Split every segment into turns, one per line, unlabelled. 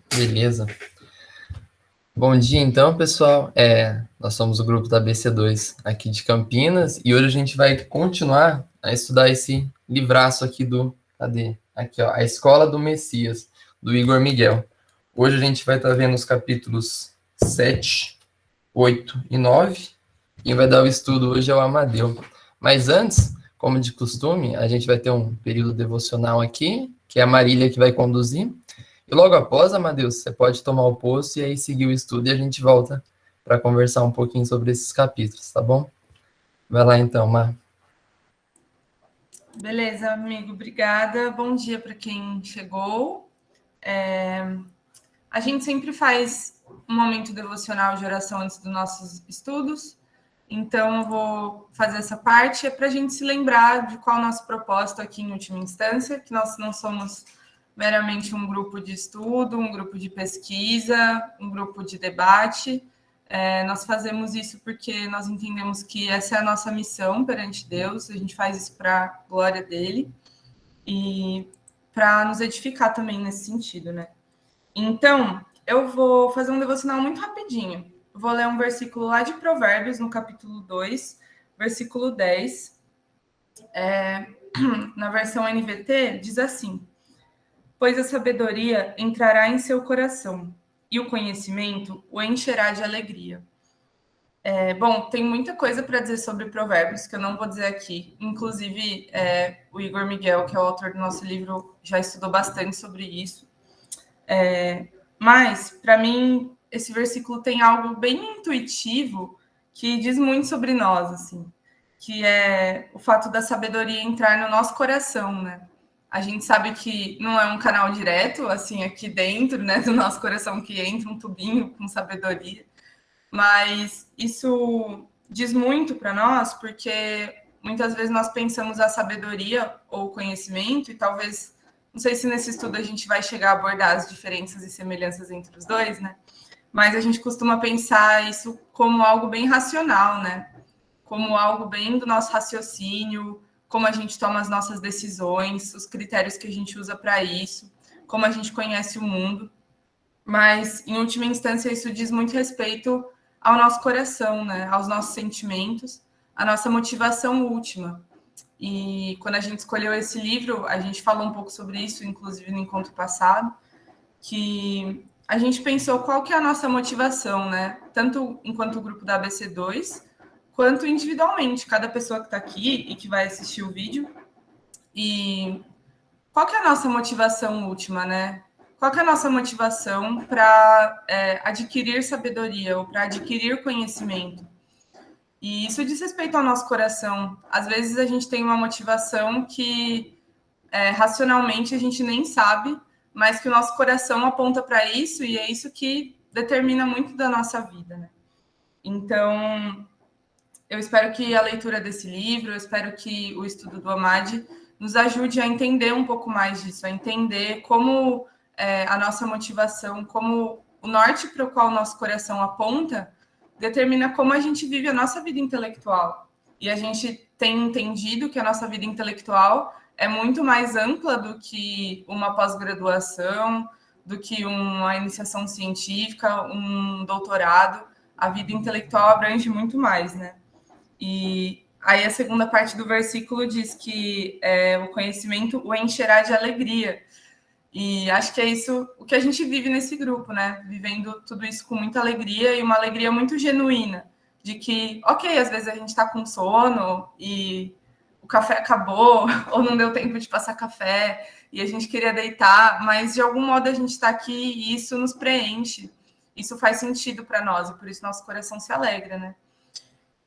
Beleza. Bom dia, então, pessoal. Nós somos o grupo da BC2 aqui de Campinas e hoje a gente vai continuar a estudar esse livraço aqui Cadê? Aqui, ó, A Escola do Messias, do Igor Miguel. Hoje a gente vai estar vendo os capítulos 7, 8 e 9. Quem vai dar o estudo hoje é o Amadeu. Mas antes, como de costume, a gente vai ter um período devocional aqui, que é a Marília que vai conduzir. E logo após, Amadeus, você pode tomar o posto e aí seguir o estudo e a gente volta para conversar um pouquinho sobre esses capítulos, tá bom? Vai lá então, Mar.
Beleza, amigo, obrigada. Bom dia para quem chegou. A gente sempre faz um momento devocional de oração antes dos nossos estudos, então eu vou fazer essa parte, para a gente se lembrar de qual é o nosso propósito aqui em última instância, que nós não somos meramente um grupo de estudo, um grupo de pesquisa, um grupo de debate. Nós fazemos isso porque nós entendemos que essa é a nossa missão perante Deus, a gente faz isso para a glória dele e para nos edificar também nesse sentido, né? Então, eu vou fazer um devocional muito rapidinho. Vou ler um versículo lá de Provérbios, no capítulo 2, versículo 10. Na versão NVT, diz assim: pois a sabedoria entrará em seu coração, e o conhecimento o encherá de alegria. Bom, tem muita coisa para dizer sobre Provérbios, que eu não vou dizer aqui. Inclusive, o Igor Miguel, que é o autor do nosso livro, já estudou bastante sobre isso. Mas, para mim, esse versículo tem algo bem intuitivo que diz muito sobre nós, assim, que é o fato da sabedoria entrar no nosso coração, né? A gente sabe que não é um canal direto, assim, aqui dentro, né, do nosso coração, que entra um tubinho com sabedoria, mas isso diz muito para nós, porque muitas vezes nós pensamos a sabedoria ou o conhecimento, e talvez, não sei se nesse estudo a gente vai chegar a abordar as diferenças e semelhanças entre os dois, né? Mas a gente costuma pensar isso como algo bem racional, né? Como algo bem do nosso raciocínio, como a gente toma as nossas decisões, os critérios que a gente usa para isso, como a gente conhece o mundo. Mas, em última instância, isso diz muito respeito ao nosso coração, né? Aos nossos sentimentos, à nossa motivação última. E quando a gente escolheu esse livro, a gente falou um pouco sobre isso, inclusive no encontro passado, que a gente pensou qual que é a nossa motivação, né? Tanto enquanto grupo da ABC2, quanto individualmente, cada pessoa que está aqui e que vai assistir o vídeo. E qual que é a nossa motivação última, né? Qual que é a nossa motivação para adquirir sabedoria ou para adquirir conhecimento? E isso diz respeito ao nosso coração. Às vezes a gente tem uma motivação que racionalmente a gente nem sabe, mas que o nosso coração aponta para isso e é isso que determina muito da nossa vida, né? Então, eu espero que a leitura desse livro, eu espero que o estudo do Amad nos ajude a entender um pouco mais disso, a entender como a nossa motivação, como o norte para o qual o nosso coração aponta, determina como a gente vive a nossa vida intelectual. E a gente tem entendido que a nossa vida intelectual é muito mais ampla do que uma pós-graduação, do que uma iniciação científica, um doutorado. A vida intelectual abrange muito mais, né? E aí a segunda parte do versículo diz que o conhecimento o encherá de alegria. E acho que é isso o que a gente vive nesse grupo, né? Vivendo tudo isso com muita alegria e uma alegria muito genuína. De que, ok, às vezes a gente está com sono e o café acabou ou não deu tempo de passar café e a gente queria deitar, mas de algum modo a gente está aqui e isso nos preenche. Isso faz sentido para nós e por isso nosso coração se alegra, né?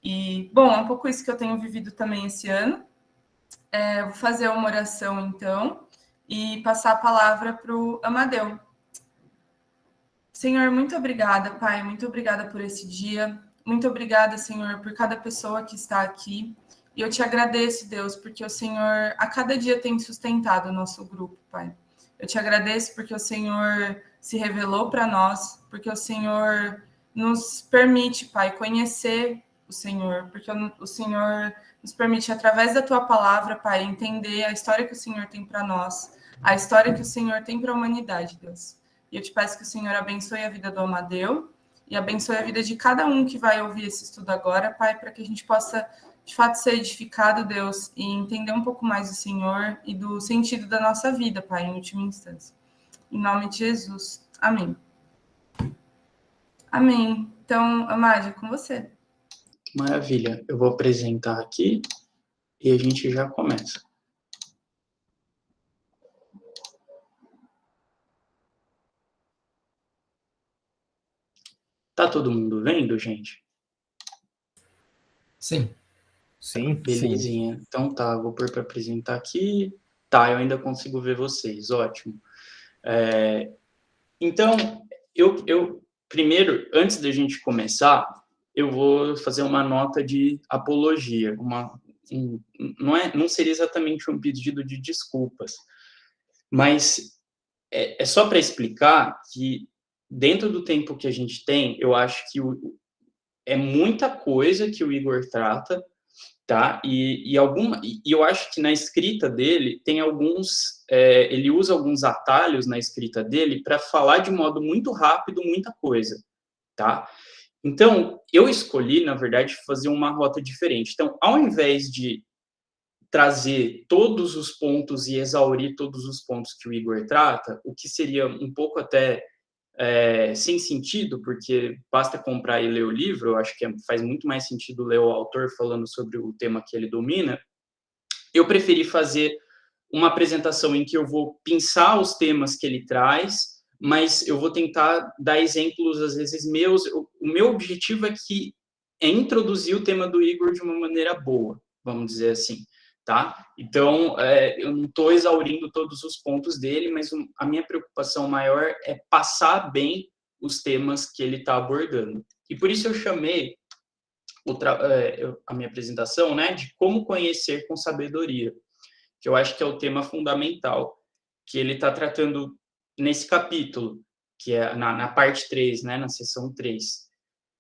E, bom, é um pouco isso que eu tenho vivido também esse ano. Vou fazer uma oração, então, e passar a palavra para o Amadeu. Senhor, muito obrigada, Pai, muito obrigada por esse dia. Muito obrigada, Senhor, por cada pessoa que está aqui. E eu te agradeço, Deus, porque o Senhor a cada dia tem sustentado o nosso grupo, Pai. Eu te agradeço porque o Senhor se revelou para nós, porque o Senhor nos permite, Pai, conhecer o Senhor, porque o Senhor nos permite, através da tua palavra, Pai, entender a história que o Senhor tem para nós, a história que o Senhor tem para a humanidade, Deus. E eu te peço que o Senhor abençoe a vida do Amadeu e abençoe a vida de cada um que vai ouvir esse estudo agora, Pai, para que a gente possa, de fato, ser edificado, Deus, e entender um pouco mais do Senhor e do sentido da nossa vida, Pai, em última instância. Em nome de Jesus. Amém. Amém. Então, Amade, é com você.
Maravilha. Eu vou apresentar aqui e a gente já começa. Tá todo mundo vendo, gente?
Sim.
Sim.
Belezinha.
Sim.
Então tá, vou pôr para apresentar aqui. Tá, eu ainda consigo ver vocês. Ótimo. Então, eu primeiro, antes da gente começar, eu vou fazer uma nota de apologia. Não seria exatamente um pedido de desculpas, mas é só para explicar que, dentro do tempo que a gente tem, eu acho que é muita coisa que o Igor trata, tá? E eu acho que na escrita dele tem ele usa alguns atalhos na escrita dele para falar de modo muito rápido muita coisa, tá? Então, eu escolhi, na verdade, fazer uma rota diferente. Então, ao invés de trazer todos os pontos e exaurir todos os pontos que o Igor trata, o que seria um pouco até sem sentido, porque basta comprar e ler o livro, eu acho que faz muito mais sentido ler o autor falando sobre o tema que ele domina. Eu preferi fazer uma apresentação em que eu vou pensar os temas que ele traz, mas eu vou tentar dar exemplos, às vezes, meus. O meu objetivo é introduzir o tema do Igor de uma maneira boa, vamos dizer assim, tá? Então, eu não estou exaurindo todos os pontos dele, mas a minha preocupação maior é passar bem os temas que ele está abordando. E por isso eu chamei a minha apresentação, né, de como conhecer com sabedoria, que eu acho que é o tema fundamental que ele está tratando nesse capítulo, que é na parte 3, né, na seção 3.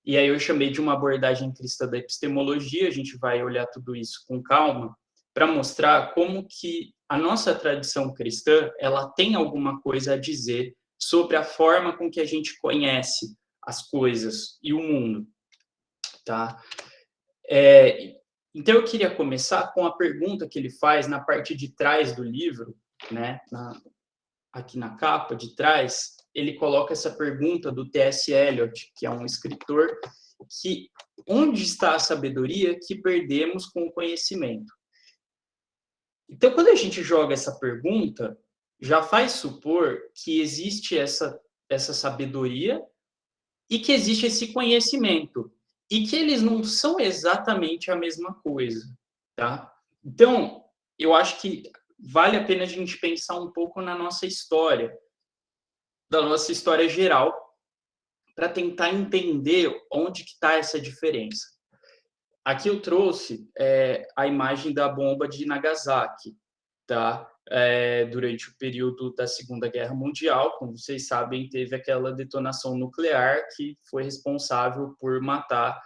E aí eu chamei de uma abordagem cristã da epistemologia, a gente vai olhar tudo isso com calma, para mostrar como que a nossa tradição cristã, ela tem alguma coisa a dizer sobre a forma com que a gente conhece as coisas e o mundo, tá? Então, eu queria começar com a pergunta que ele faz na parte de trás do livro, né? Aqui na capa de trás, ele coloca essa pergunta do T.S. Eliot, que é um escritor, que onde está a sabedoria que perdemos com o conhecimento? Então, quando a gente joga essa pergunta, já faz supor que existe essa sabedoria e que existe esse conhecimento, e que eles não são exatamente a mesma coisa, tá? Então, eu acho que vale a pena a gente pensar um pouco na nossa história, da nossa história geral, para tentar entender onde que está essa diferença. Aqui eu trouxe a imagem da bomba de Nagasaki, tá? Durante o período da Segunda Guerra Mundial, como vocês sabem, teve aquela detonação nuclear que foi responsável por matar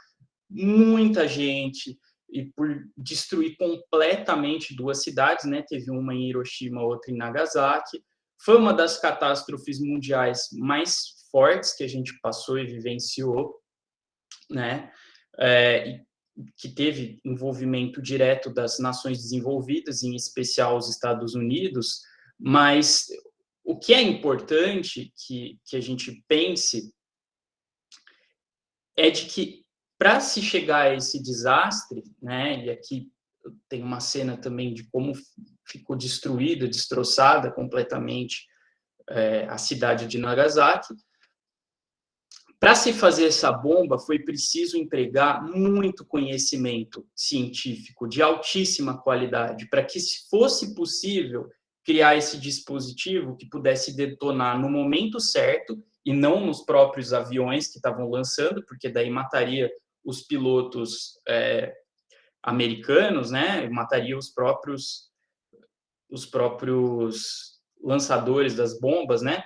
muita gente e por destruir completamente duas cidades, né? Teve uma em Hiroshima, outra em Nagasaki. Foi uma das catástrofes mundiais mais fortes que a gente passou e vivenciou, né? Que teve envolvimento direto das nações desenvolvidas, em especial os Estados Unidos, mas o que é importante que a gente pense é de que, para se chegar a esse desastre, né, e aqui tem uma cena também de como ficou destruída, destroçada completamente a cidade de Nagasaki, para se fazer essa bomba, foi preciso empregar muito conhecimento científico de altíssima qualidade, para que fosse possível criar esse dispositivo que pudesse detonar no momento certo e não nos próprios aviões que estavam lançando, porque daí mataria os pilotos americanos, né? Mataria os próprios lançadores das bombas, né?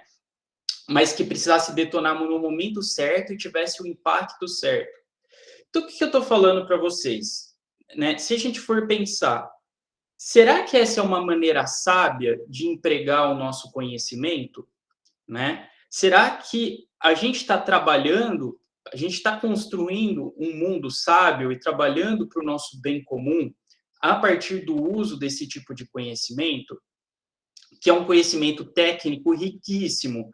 Mas que precisasse detonar no momento certo e tivesse o impacto certo. Então, o que eu estou falando para vocês? Né? Se a gente for pensar Será que essa é uma maneira sábia de empregar o nosso conhecimento, né? Será que a gente está trabalhando, a gente está construindo um mundo sábio e trabalhando para o nosso bem comum a partir do uso desse tipo de conhecimento, que é um conhecimento técnico riquíssimo,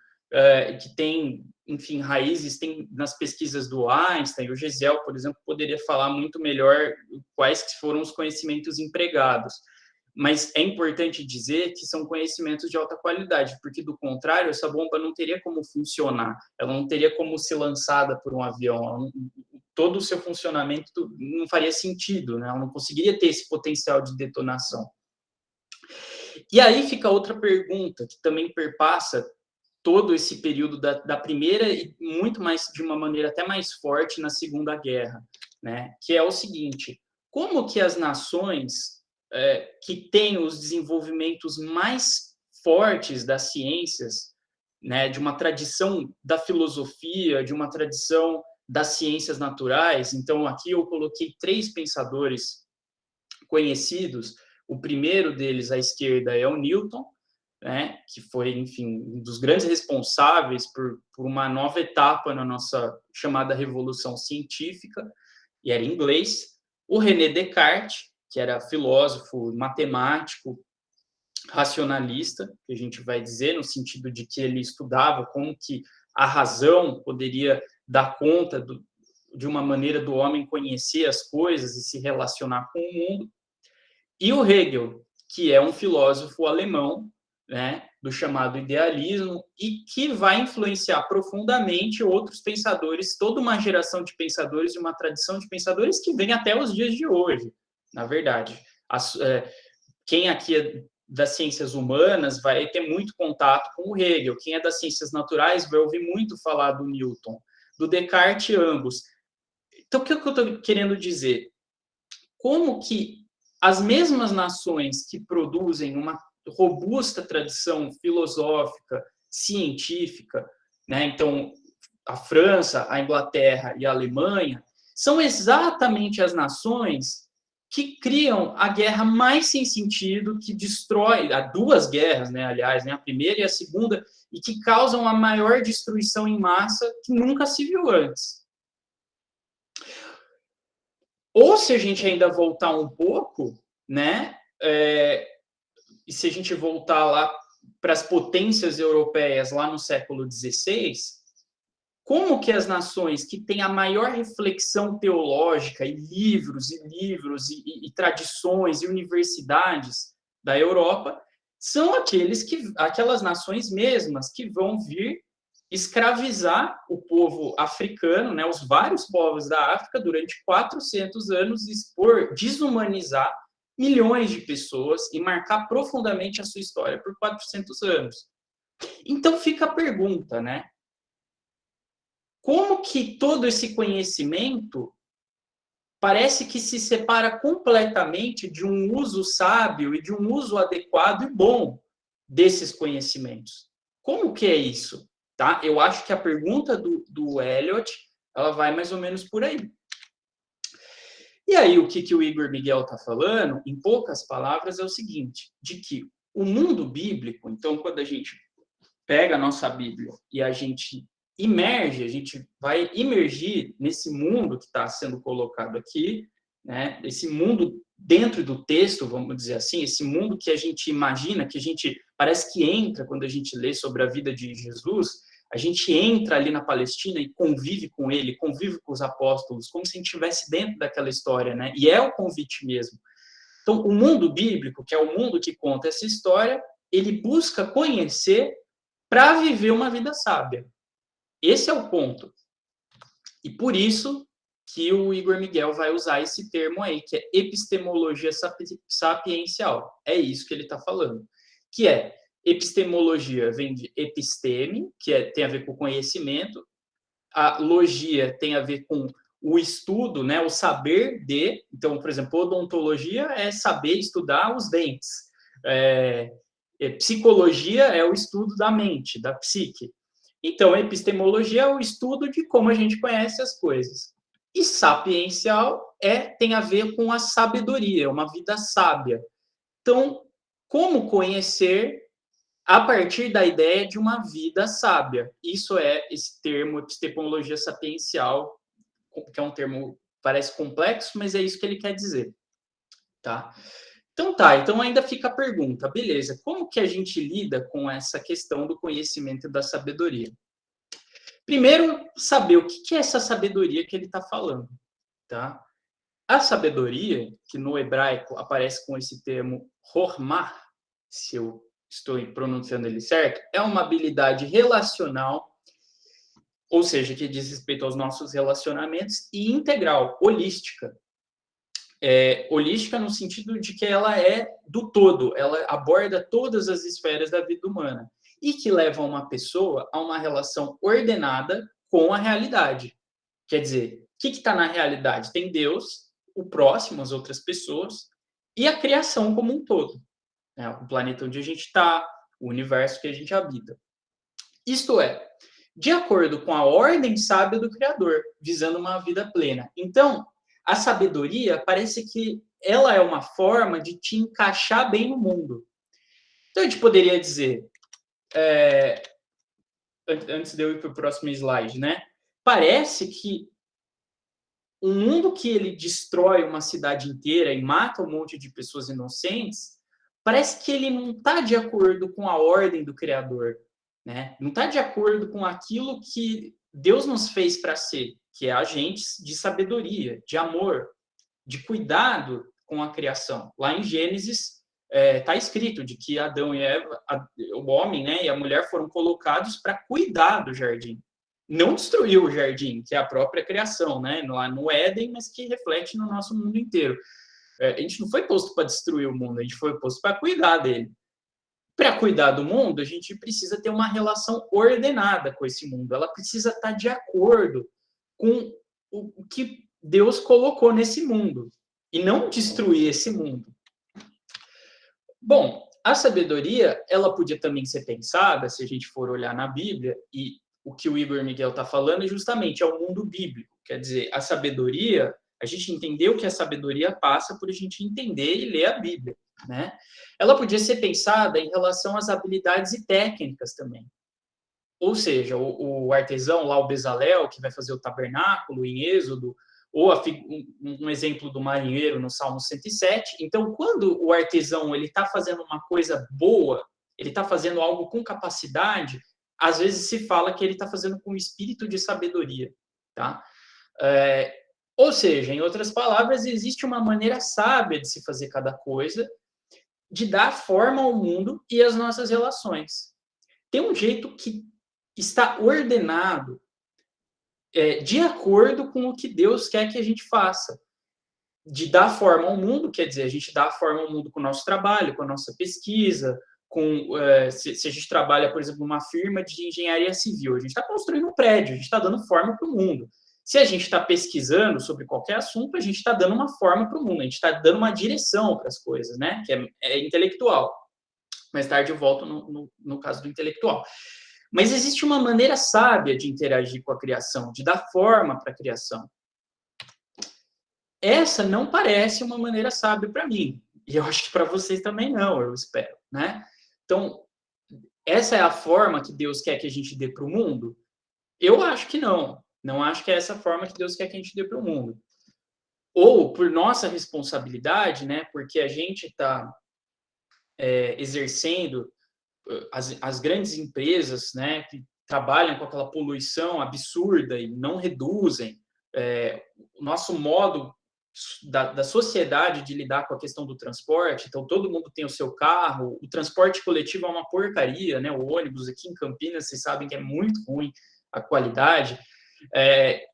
que tem, enfim, raízes tem nas pesquisas do Einstein. O Gesiel, por exemplo, poderia falar muito melhor quais foram os conhecimentos empregados. Mas é importante dizer que são conhecimentos de alta qualidade, porque, do contrário, essa bomba não teria como funcionar, ela não teria como ser lançada por um avião, todo o seu funcionamento não faria sentido, né? Ela não conseguiria ter esse potencial de detonação. E aí fica outra pergunta, que também perpassa todo esse período da Primeira e muito mais, de uma maneira até mais forte, na Segunda Guerra, né? Que é o seguinte: como que as nações que têm os desenvolvimentos mais fortes das ciências, né, de uma tradição da filosofia, de uma tradição das ciências naturais. Então, aqui eu coloquei 3 pensadores conhecidos. O primeiro deles, à esquerda, é o Newton, né, que foi, enfim, um dos grandes responsáveis por uma nova etapa na nossa chamada Revolução Científica, e era inglês. O René Descartes, que era filósofo, matemático, racionalista, que a gente vai dizer, no sentido de que ele estudava como que a razão poderia dar conta de uma maneira do homem conhecer as coisas e se relacionar com o mundo. E o Hegel, que é um filósofo alemão, né, do chamado idealismo, e que vai influenciar profundamente outros pensadores, toda uma geração de pensadores e uma tradição de pensadores que vem até os dias de hoje, na verdade. Quem aqui é das ciências humanas vai ter muito contato com o Hegel, quem é das ciências naturais vai ouvir muito falar do Newton, do Descartes, ambos. Então, o que eu estou querendo dizer? Como que as mesmas nações que produzem uma robusta tradição filosófica, científica, né? Então, a França, a Inglaterra e a Alemanha, são exatamente as nações que criam a guerra mais sem sentido, que destrói, há 2 guerras, né, aliás, né, a primeira e a segunda, e que causam a maior destruição em massa que nunca se viu antes. Ou, se a gente ainda voltar um pouco, né, e se a gente voltar lá para as potências europeias lá no século XVI, como que as nações que têm a maior reflexão teológica e livros e tradições e universidades da Europa são aquelas nações mesmas que vão vir escravizar o povo africano, né, os vários povos da África durante 400 anos, desumanizar milhões de pessoas e marcar profundamente a sua história por 400 anos. Então fica a pergunta, né? Como que todo esse conhecimento parece que se separa completamente de um uso sábio e de um uso adequado e bom desses conhecimentos? Como que é isso? Tá? Eu acho que a pergunta do Eliot, ela vai mais ou menos por aí. E aí, o que o Igor Miguel está falando, em poucas palavras, é o seguinte, de que o mundo bíblico, então, quando a gente pega a nossa Bíblia e a gente vai imergir nesse mundo que está sendo colocado aqui, né? Esse mundo dentro do texto, vamos dizer assim, esse mundo que a gente imagina, que a gente parece que entra quando a gente lê sobre a vida de Jesus, a gente entra ali na Palestina e convive com ele, convive com os apóstolos, como se a gente estivesse dentro daquela história, né? E é o convite mesmo. Então, o mundo bíblico, que é o mundo que conta essa história, ele busca conhecer para viver uma vida sábia. Esse é o ponto. E por isso que o Igor Miguel vai usar esse termo aí, que é epistemologia sapiencial. É isso que ele está falando. Que é, epistemologia vem de episteme, que tem a ver com conhecimento. A logia tem a ver com o estudo, né, o saber de. Então, por exemplo, odontologia é saber estudar os dentes. Psicologia é o estudo da mente, da psique. Então, a epistemologia é o estudo de como a gente conhece as coisas. E sapiencial tem a ver com a sabedoria, uma vida sábia. Então, como conhecer a partir da ideia de uma vida sábia? Isso é esse termo epistemologia sapiencial, que é um termo parece complexo, mas é isso que ele quer dizer, tá? Então ainda fica a pergunta, beleza, como que a gente lida com essa questão do conhecimento e da sabedoria? Primeiro, saber o que é essa sabedoria que ele está falando, tá? A sabedoria, que no hebraico aparece com esse termo hormah, se eu estou pronunciando ele certo, é uma habilidade relacional, ou seja, que diz respeito aos nossos relacionamentos, e integral, holística. Holística no sentido de que ela é do todo, ela aborda todas as esferas da vida humana e que leva uma pessoa a uma relação ordenada com a realidade. Quer dizer, o que está na realidade? Tem Deus, o próximo, as outras pessoas, e a criação como um todo. Né? O planeta onde a gente está, o universo que a gente habita. Isto é, de acordo com a ordem sábia do Criador, visando uma vida plena. Então, a sabedoria parece que ela é uma forma de te encaixar bem no mundo. Então, a gente poderia dizer, antes de eu ir para o próximo slide, né? Parece que um mundo que ele destrói uma cidade inteira e mata um monte de pessoas inocentes, parece que ele não está de acordo com a ordem do Criador, né? Não está de acordo com aquilo que Deus nos fez para ser, que é agentes de sabedoria, de amor, de cuidado com a criação. Lá em Gênesis está escrito de que Adão e Eva, o homem, né, e a mulher foram colocados para cuidar do jardim. Não destruir o jardim, que é a própria criação, né, lá no Éden, mas que reflete no nosso mundo inteiro. A gente não foi posto para destruir o mundo, a gente foi posto para cuidar dele. Para cuidar do mundo, a gente precisa ter uma relação ordenada com esse mundo. Ela precisa estar de acordo com o que Deus colocou nesse mundo e não destruir esse mundo. Bom, a sabedoria, ela podia também ser pensada, se a gente for olhar na Bíblia, e o que o Igor Miguel está falando é justamente o mundo bíblico. Quer dizer, a sabedoria, a gente entendeu que a sabedoria passa por a gente entender e ler a Bíblia, né? Ela podia ser pensada em relação às habilidades e técnicas também. Ou seja, o artesão lá, o Bezalel, que vai fazer o tabernáculo em Êxodo, ou um exemplo do marinheiro no Salmo 107. Então, quando o artesão ele está fazendo uma coisa boa, ele está fazendo algo com capacidade, às vezes se fala que ele está fazendo com espírito de sabedoria, tá? Ou seja, em outras palavras, existe uma maneira sábia de se fazer cada coisa, de dar forma ao mundo e às nossas relações. Tem um jeito que está ordenado de acordo com o que Deus quer que a gente faça. De dar forma ao mundo, quer dizer, a gente dá forma ao mundo com o nosso trabalho, com a nossa pesquisa, se a gente trabalha, por exemplo, numa firma de engenharia civil, a gente está construindo um prédio, a gente está dando forma para o mundo. Se a gente está pesquisando sobre qualquer assunto, a gente está dando uma forma para o mundo, a gente está dando uma direção para as coisas, né? Que é intelectual. Mais tarde eu volto no caso do intelectual. Mas existe uma maneira sábia de interagir com a criação, de dar forma para a criação. Essa não parece uma maneira sábia para mim. E eu acho que para vocês também não, eu espero, né? Então, essa é a forma que Deus quer que a gente dê para o mundo? Eu acho que não. Não acho que é essa forma que Deus quer que a gente dê para o mundo. Ou por nossa responsabilidade, né? Porque a gente está exercendo as grandes empresas, né? Que trabalham com aquela poluição absurda e não reduzem. O nosso modo da sociedade de lidar com a questão do transporte, então todo mundo tem o seu carro, o transporte coletivo é uma porcaria, né? O ônibus aqui em Campinas, vocês sabem que é muito ruim a qualidade.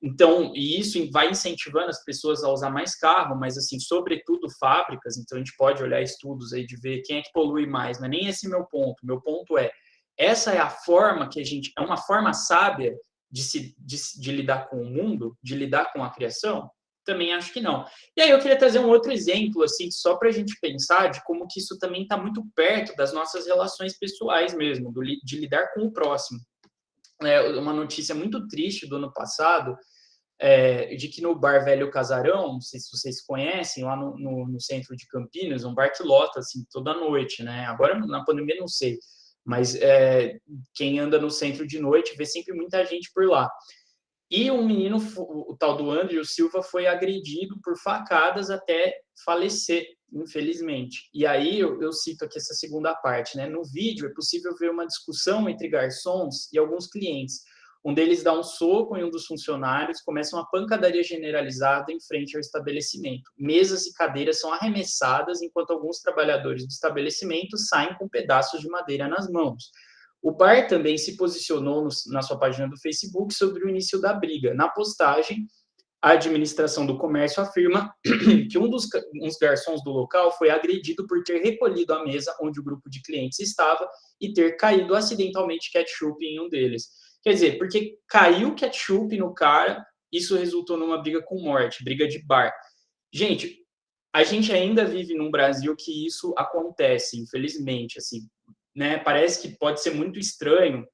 Então, e isso vai incentivando as pessoas a usar mais carro, mas assim, sobretudo fábricas, então a gente pode olhar estudos aí de ver quem é que polui mais, não é nem esse meu ponto essa é a forma que a gente, é uma forma sábia de lidar com o mundo, de lidar com a criação? Também acho que não. E aí eu queria trazer um outro exemplo, assim, só para a gente pensar de como que isso também está muito perto das nossas relações pessoais mesmo, de lidar com o próximo. Uma notícia muito triste do ano passado, de que no bar Velho Casarão, não sei se vocês conhecem, lá no centro de Campinas, um bar que lota assim, toda noite, né? Agora, na pandemia, não sei, mas quem anda no centro de noite vê sempre muita gente por lá. E um menino, o tal do Andrew Silva, foi agredido por facadas até falecer, infelizmente. E aí eu cito aqui essa segunda parte, né? No vídeo é possível ver uma discussão entre garçons e alguns clientes. Um deles dá um soco em um dos funcionários, começa uma pancadaria generalizada em frente ao estabelecimento. Mesas e cadeiras são arremessadas, enquanto alguns trabalhadores do estabelecimento saem com pedaços de madeira nas mãos. O bar também se posicionou na sua página do Facebook sobre o início da briga. Na postagem, a administração do comércio afirma que uns garçons do local foi agredido por ter recolhido a mesa onde o grupo de clientes estava e ter caído acidentalmente ketchup em um deles. Quer dizer, porque caiu ketchup no cara, isso resultou numa briga com morte, briga de bar. Gente, a gente ainda vive num Brasil que isso acontece, infelizmente, assim, né? Parece que pode ser muito estranho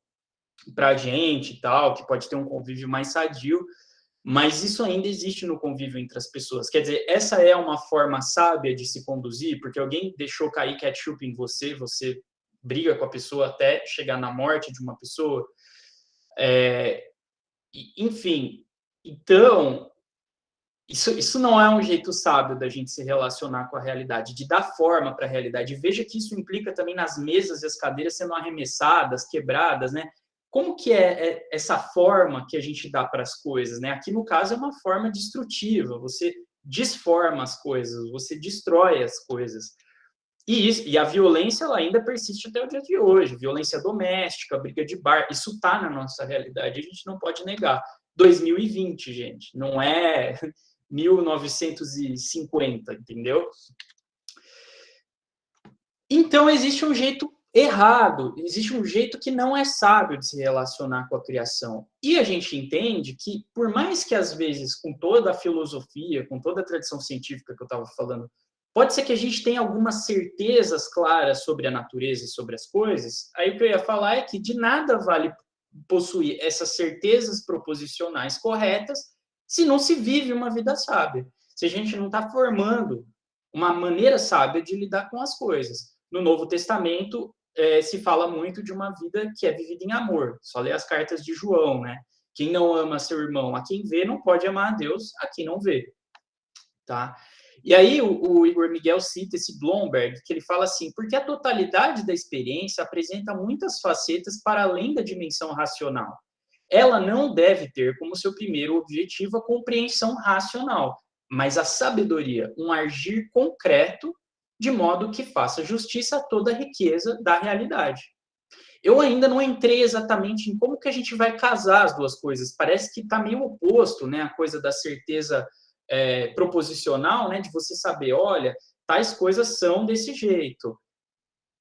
para a gente e tal, que pode ter um convívio mais sadio, mas isso ainda existe no convívio entre as pessoas. Quer dizer, essa é uma forma sábia de se conduzir, porque alguém deixou cair ketchup em você, você briga com a pessoa até chegar na morte de uma pessoa. Enfim, então, isso não é um jeito sábio da gente se relacionar com a realidade, de dar forma para a realidade. Veja que isso implica também nas mesas e as cadeiras sendo arremessadas, quebradas, né? Como que é essa forma que a gente dá para as coisas, né? Aqui, no caso, é uma forma destrutiva. Você desforma as coisas, você destrói as coisas. E a violência ela ainda persiste até o dia de hoje. Violência doméstica, briga de bar, isso está na nossa realidade, a gente não pode negar. 2020, gente, não é 1950, entendeu? Então, existe um jeito errado, existe um jeito que não é sábio de se relacionar com a criação. E a gente entende que, por mais que às vezes, com toda a filosofia, com toda a tradição científica que eu estava falando, pode ser que a gente tenha algumas certezas claras sobre a natureza e sobre as coisas, aí o que eu ia falar é que de nada vale possuir essas certezas proposicionais corretas se não se vive uma vida sábia, se a gente não está formando uma maneira sábia de lidar com as coisas. No Novo Testamento, se fala muito de uma vida que é vivida em amor. Só lê as cartas de João, né? Quem não ama seu irmão a quem vê, não pode amar a Deus a quem não vê. Tá? E aí o Igor Miguel cita esse Blomberg, que ele fala assim, porque a totalidade da experiência apresenta muitas facetas para além da dimensão racional. Ela não deve ter como seu primeiro objetivo a compreensão racional, mas a sabedoria, um agir concreto, de modo que faça justiça a toda a riqueza da realidade. Eu ainda não entrei exatamente em como que a gente vai casar as duas coisas. Parece que está meio oposto, né? A coisa da certeza proposicional, né? De você saber, olha, tais coisas são desse jeito.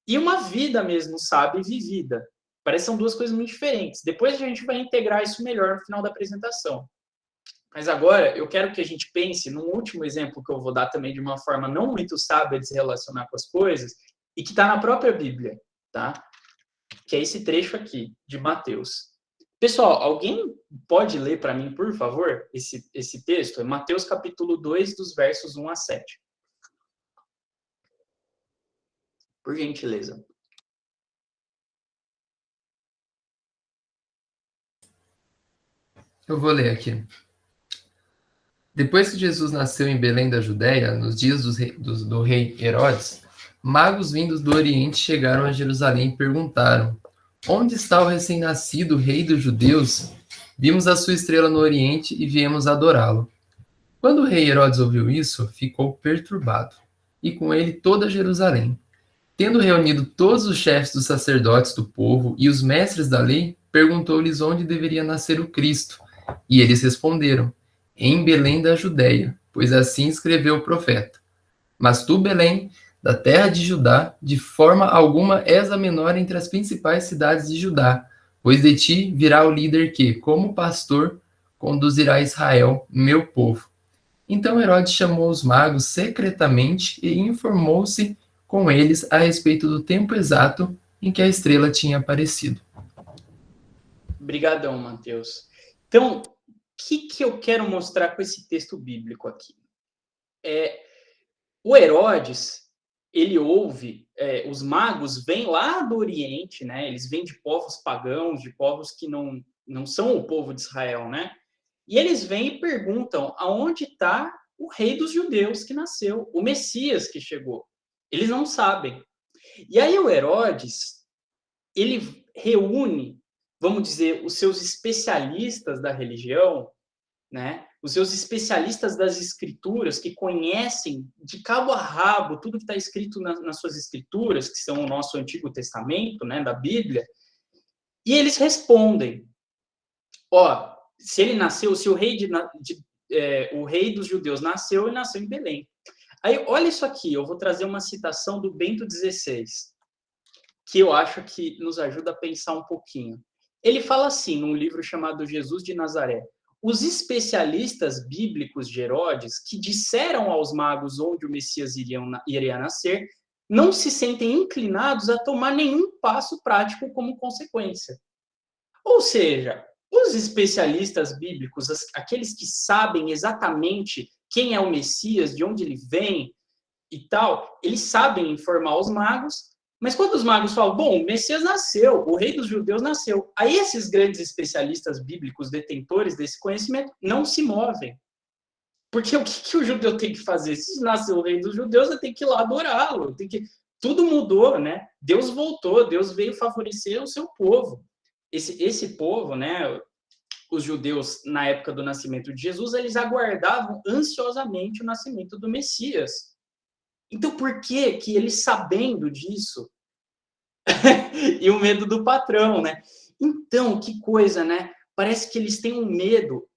E uma vida mesmo, sabe, vivida. Parece que são duas coisas muito diferentes. Depois a gente vai integrar isso melhor no final da apresentação. Mas agora eu quero que a gente pense num último exemplo que eu vou dar também de uma forma não muito sábia de se relacionar com as coisas e que está na própria Bíblia, tá? Que é esse trecho aqui, de Mateus. Pessoal, alguém pode ler para mim, por favor, esse texto? É Mateus capítulo 2, dos versos 1 a 7. Por gentileza.
Eu vou ler aqui. Depois que Jesus nasceu em Belém da Judéia, nos dias do rei Herodes, magos vindos do Oriente chegaram a Jerusalém e perguntaram: onde está o recém-nascido rei dos judeus? Vimos a sua estrela no Oriente e viemos adorá-lo. Quando o rei Herodes ouviu isso, ficou perturbado, e com ele toda Jerusalém. Tendo reunido todos os chefes dos sacerdotes do povo e os mestres da lei, perguntou-lhes onde deveria nascer o Cristo. E eles responderam: em Belém da Judéia, pois assim escreveu o profeta. Mas tu, Belém, da terra de Judá, de forma alguma és a menor entre as principais cidades de Judá, pois de ti virá o líder que, como pastor, conduzirá Israel, meu povo. Então Herodes chamou os magos secretamente e informou-se com eles a respeito do tempo exato em que a estrela tinha aparecido.
Obrigadão, Mateus. Então, que eu quero mostrar com esse texto bíblico aqui? O Herodes, ele ouve, os magos vêm lá do Oriente, né? Eles vêm de povos pagãos, de povos que não são o povo de Israel, né? E eles vêm e perguntam aonde está o rei dos judeus que nasceu, o Messias que chegou. Eles não sabem. E aí o Herodes, ele reúne, vamos dizer, os seus especialistas da religião, né? Os seus especialistas das escrituras, que conhecem de cabo a rabo tudo que está escrito nas suas escrituras, que são o nosso Antigo Testamento, né, da Bíblia, e eles respondem, ó, se ele nasceu, se o rei, o rei dos judeus nasceu, ele nasceu em Belém. Aí, olha isso aqui, eu vou trazer uma citação do Bento XVI, que eu acho que nos ajuda a pensar um pouquinho. Ele fala assim, num livro chamado Jesus de Nazaré: os especialistas bíblicos de Herodes, que disseram aos magos onde o Messias iria nascer, não se sentem inclinados a tomar nenhum passo prático como consequência. Ou seja, os especialistas bíblicos, aqueles que sabem exatamente quem é o Messias, de onde ele vem e tal, eles sabem informar os magos, mas quando os magos falam, bom, o Messias nasceu, o rei dos judeus nasceu, aí esses grandes especialistas bíblicos, detentores desse conhecimento, não se movem. Porque o que o judeu tem que fazer? Se nasceu o rei dos judeus, ele tem que ir lá adorá-lo. Tudo mudou, né? Deus voltou, Deus veio favorecer o seu povo. Esse povo, né, os judeus, na época do nascimento de Jesus, eles aguardavam ansiosamente o nascimento do Messias. Então, por que eles, sabendo disso, e o medo do patrão, né? Então, que coisa, né? Parece que eles têm um medo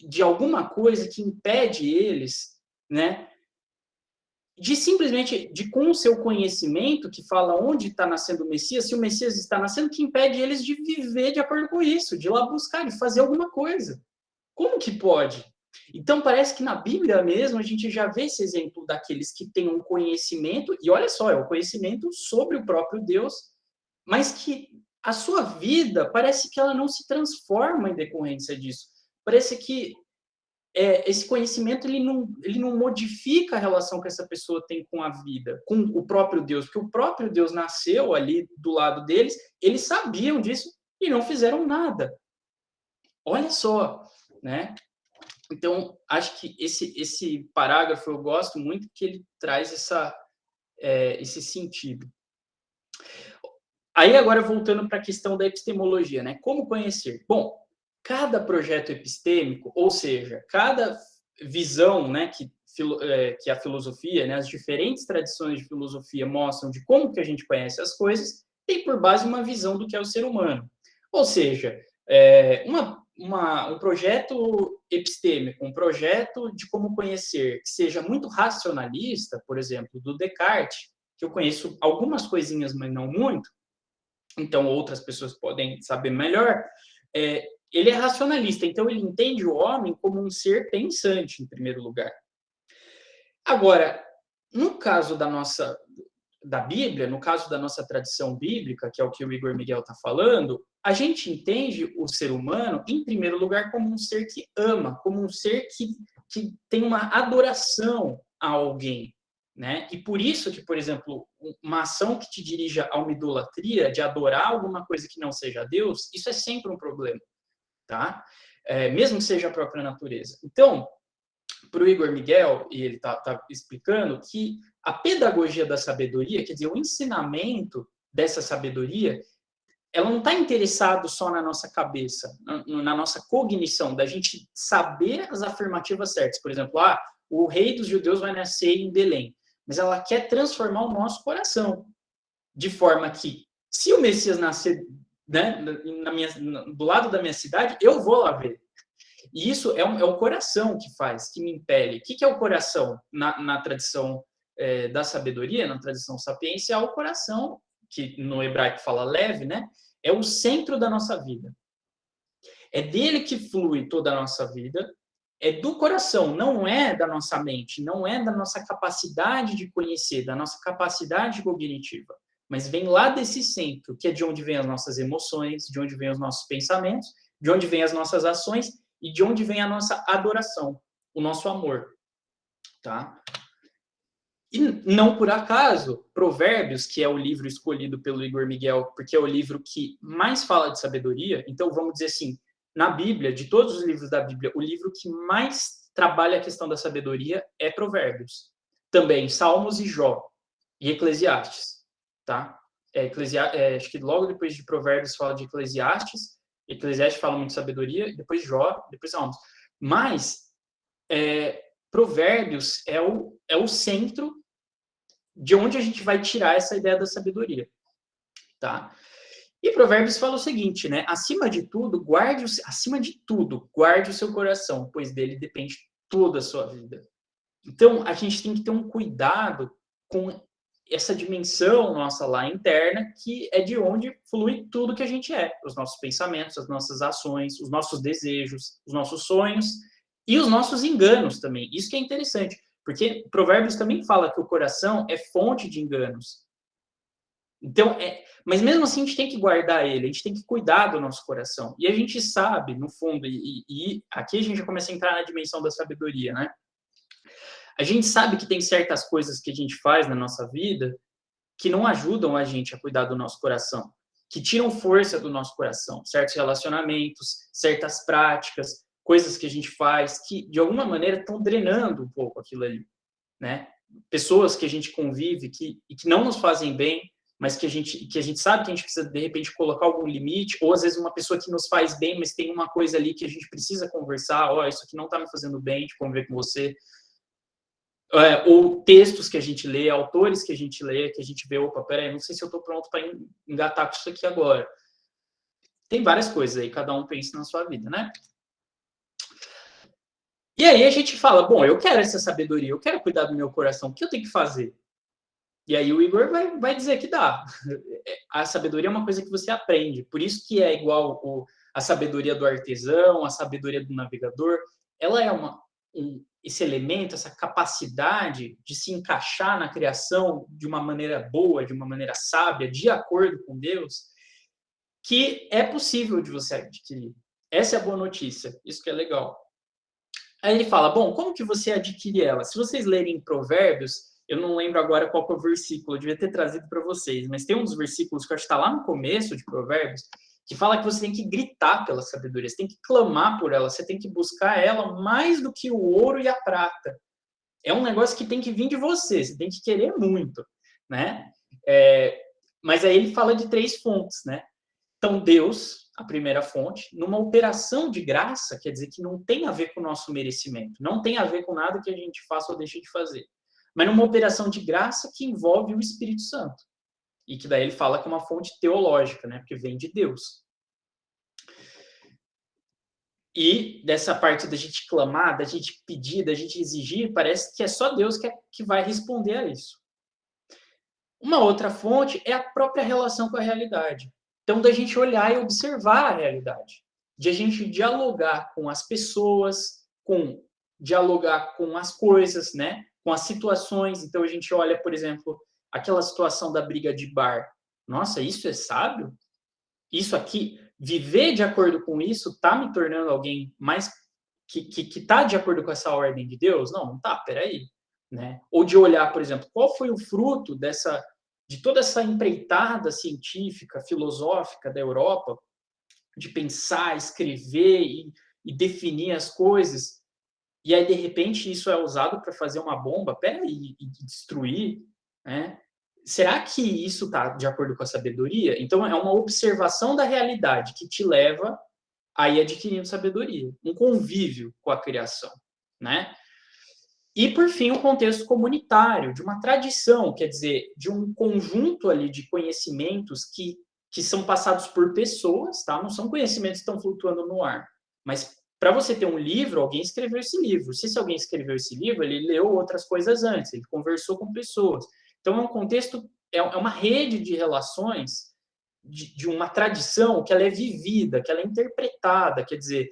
de alguma coisa que impede eles, né, de simplesmente, com o seu conhecimento, que fala onde está nascendo o Messias, se o Messias está nascendo, que impede eles de viver de acordo com isso, de ir lá buscar, de fazer alguma coisa. Como que pode? Então, parece que na Bíblia mesmo a gente já vê esse exemplo daqueles que têm um conhecimento, e olha só, é o conhecimento sobre o próprio Deus, mas que a sua vida parece que ela não se transforma em decorrência disso. Parece que esse conhecimento ele não modifica a relação que essa pessoa tem com a vida, com o próprio Deus, porque o próprio Deus nasceu ali do lado deles, eles sabiam disso e não fizeram nada. Olha só, né? Então, acho que esse parágrafo eu gosto muito, que ele traz esse sentido. Aí, agora, voltando para a questão da epistemologia, né? Como conhecer? Bom, cada projeto epistêmico, ou seja, cada visão, né, que a filosofia, né, as diferentes tradições de filosofia mostram de como que a gente conhece as coisas, tem por base uma visão do que é o ser humano. Ou seja, um projeto epistêmico, um projeto de como conhecer, que seja muito racionalista, por exemplo, do Descartes, que eu conheço algumas coisinhas, mas não muito, então outras pessoas podem saber melhor, ele é racionalista, então ele entende o homem como um ser pensante, em primeiro lugar. Agora, no caso da Bíblia, no caso da nossa tradição bíblica, que é o que o Igor Miguel está falando, a gente entende o ser humano, em primeiro lugar, como um ser que ama, como um ser que tem uma adoração a alguém, né? E por isso que, por exemplo, uma ação que te dirija a uma idolatria, de adorar alguma coisa que não seja Deus, isso é sempre um problema, tá? Mesmo que seja a própria natureza. Então, para o Igor Miguel, e ele está explicando que a pedagogia da sabedoria, quer dizer, o ensinamento dessa sabedoria, ela não está interessada só na nossa cabeça, na nossa cognição, da gente saber as afirmativas certas. Por exemplo, o rei dos judeus vai nascer em Belém, mas ela quer transformar o nosso coração, de forma que, se o Messias nascer, né, do lado da minha cidade, eu vou lá ver. E isso é o coração que me impele. O que é o coração? Na tradição da sabedoria, na tradição sapiencial, o coração, que no hebraico fala leve, né, é o centro da nossa vida. É dele que flui toda a nossa vida, é do coração, não é da nossa mente, não é da nossa capacidade de conhecer, da nossa capacidade cognitiva, mas vem lá desse centro, que é de onde vêm as nossas emoções, de onde vêm os nossos pensamentos, de onde vêm as nossas ações, e de onde vem a nossa adoração, o nosso amor, tá? E não por acaso, Provérbios, que é o livro escolhido pelo Igor Miguel, porque é o livro que mais fala de sabedoria, então vamos dizer assim, na Bíblia, de todos os livros da Bíblia, o livro que mais trabalha a questão da sabedoria é Provérbios. Também Salmos e Jó, e Eclesiastes, tá? Acho que logo depois de Provérbios fala de Eclesiastes fala muito de sabedoria, depois Jó, depois Salmos. Mas Provérbios é o centro de onde a gente vai tirar essa ideia da sabedoria, tá? E Provérbios fala o seguinte, né? Acima de tudo, guarde o seu coração, pois dele depende toda a sua vida. Então, a gente tem que ter um cuidado com essa dimensão nossa lá interna, que é de onde flui tudo que a gente é. Os nossos pensamentos, as nossas ações, os nossos desejos, os nossos sonhos e os nossos enganos também. Isso que é interessante, porque Provérbios também fala que o coração é fonte de enganos. Então, mas mesmo assim a gente tem que guardar ele, a gente tem que cuidar do nosso coração. E a gente sabe, no fundo, e aqui a gente já começa a entrar na dimensão da sabedoria, né? A gente sabe que tem certas coisas que a gente faz na nossa vida que não ajudam a gente a cuidar do nosso coração, que tiram força do nosso coração, certos relacionamentos, certas práticas, coisas que a gente faz que, de alguma maneira, estão drenando um pouco aquilo ali, né? Pessoas que a gente convive e que não nos fazem bem, mas que a gente sabe que a gente precisa, de repente, colocar algum limite, ou às vezes uma pessoa que nos faz bem, mas tem uma coisa ali que a gente precisa conversar, isso aqui não está me fazendo bem de conviver com você. Ou textos que a gente lê, autores que a gente lê, que a gente vê, opa, peraí, não sei se eu estou pronto para engatar com isso aqui agora. Tem várias coisas aí, cada um pensa na sua vida, né? E aí a gente fala, bom, eu quero essa sabedoria, eu quero cuidar do meu coração, o que eu tenho que fazer? E aí o Igor vai dizer que dá. A sabedoria é uma coisa que você aprende, por isso que é igual a sabedoria do artesão, a sabedoria do navegador, ela é esse elemento, essa capacidade de se encaixar na criação de uma maneira boa, de uma maneira sábia, de acordo com Deus, que é possível de você adquirir. Essa é a boa notícia, isso que é legal. Aí ele fala, bom, como que você adquire ela? Se vocês lerem Provérbios, eu não lembro agora qual que é o versículo, eu devia ter trazido para vocês, mas tem um dos versículos que eu acho que está lá no começo de Provérbios, que fala que você tem que gritar pela sabedoria, você tem que clamar por ela, você tem que buscar ela mais do que o ouro e a prata. É um negócio que tem que vir de você tem que querer muito, né? Mas aí ele fala de 3 fontes, né? Então, Deus, a primeira fonte, numa operação de graça, quer dizer que não tem a ver com o nosso merecimento, não tem a ver com nada que a gente faça ou deixe de fazer, mas numa operação de graça que envolve o Espírito Santo. E que daí ele fala que é uma fonte teológica, né? Porque vem de Deus. E dessa parte da gente clamar, da gente pedir, da gente exigir, parece que é só Deus que vai responder a isso. Uma outra fonte é a própria relação com a realidade. Então, da gente olhar e observar a realidade. De a gente dialogar com as pessoas, dialogar com as coisas, né? Com as situações. Então, a gente olha, por exemplo, aquela situação da briga de bar. Nossa, isso é sábio? Isso aqui, viver de acordo com isso, está me tornando alguém mais que está de acordo com essa ordem de Deus? Não está, peraí. Né? Ou de olhar, por exemplo, qual foi o fruto de toda essa empreitada científica, filosófica da Europa, de pensar, escrever e definir as coisas, e aí, de repente, isso é usado para fazer uma bomba, peraí, e destruir, né? Será que isso está de acordo com a sabedoria? Então, é uma observação da realidade que te leva a ir adquirindo sabedoria, um convívio com a criação, né? E, por fim, o contexto comunitário, de uma tradição, quer dizer, de um conjunto ali de conhecimentos que são passados por pessoas, tá? Não são conhecimentos que estão flutuando no ar, mas para você ter um livro, alguém escreveu esse livro. Se alguém escreveu esse livro, ele leu outras coisas antes, ele conversou com pessoas. Então, é um contexto, é uma rede de relações, de uma tradição que ela é vivida, que ela é interpretada, quer dizer,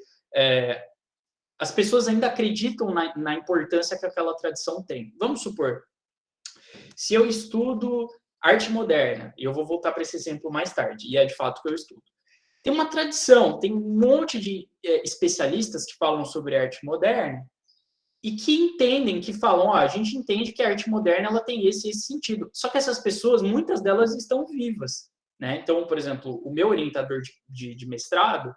as pessoas ainda acreditam na importância que aquela tradição tem. Vamos supor, se eu estudo arte moderna, e eu vou voltar para esse exemplo mais tarde, e é de fato que eu estudo. tem uma tradição, tem um monte de especialistas que falam sobre arte moderna e que entendem, que falam, a gente entende que a arte moderna ela tem esse sentido. Só que essas pessoas, muitas delas estão vivas, né? Então, por exemplo, o meu orientador de mestrado,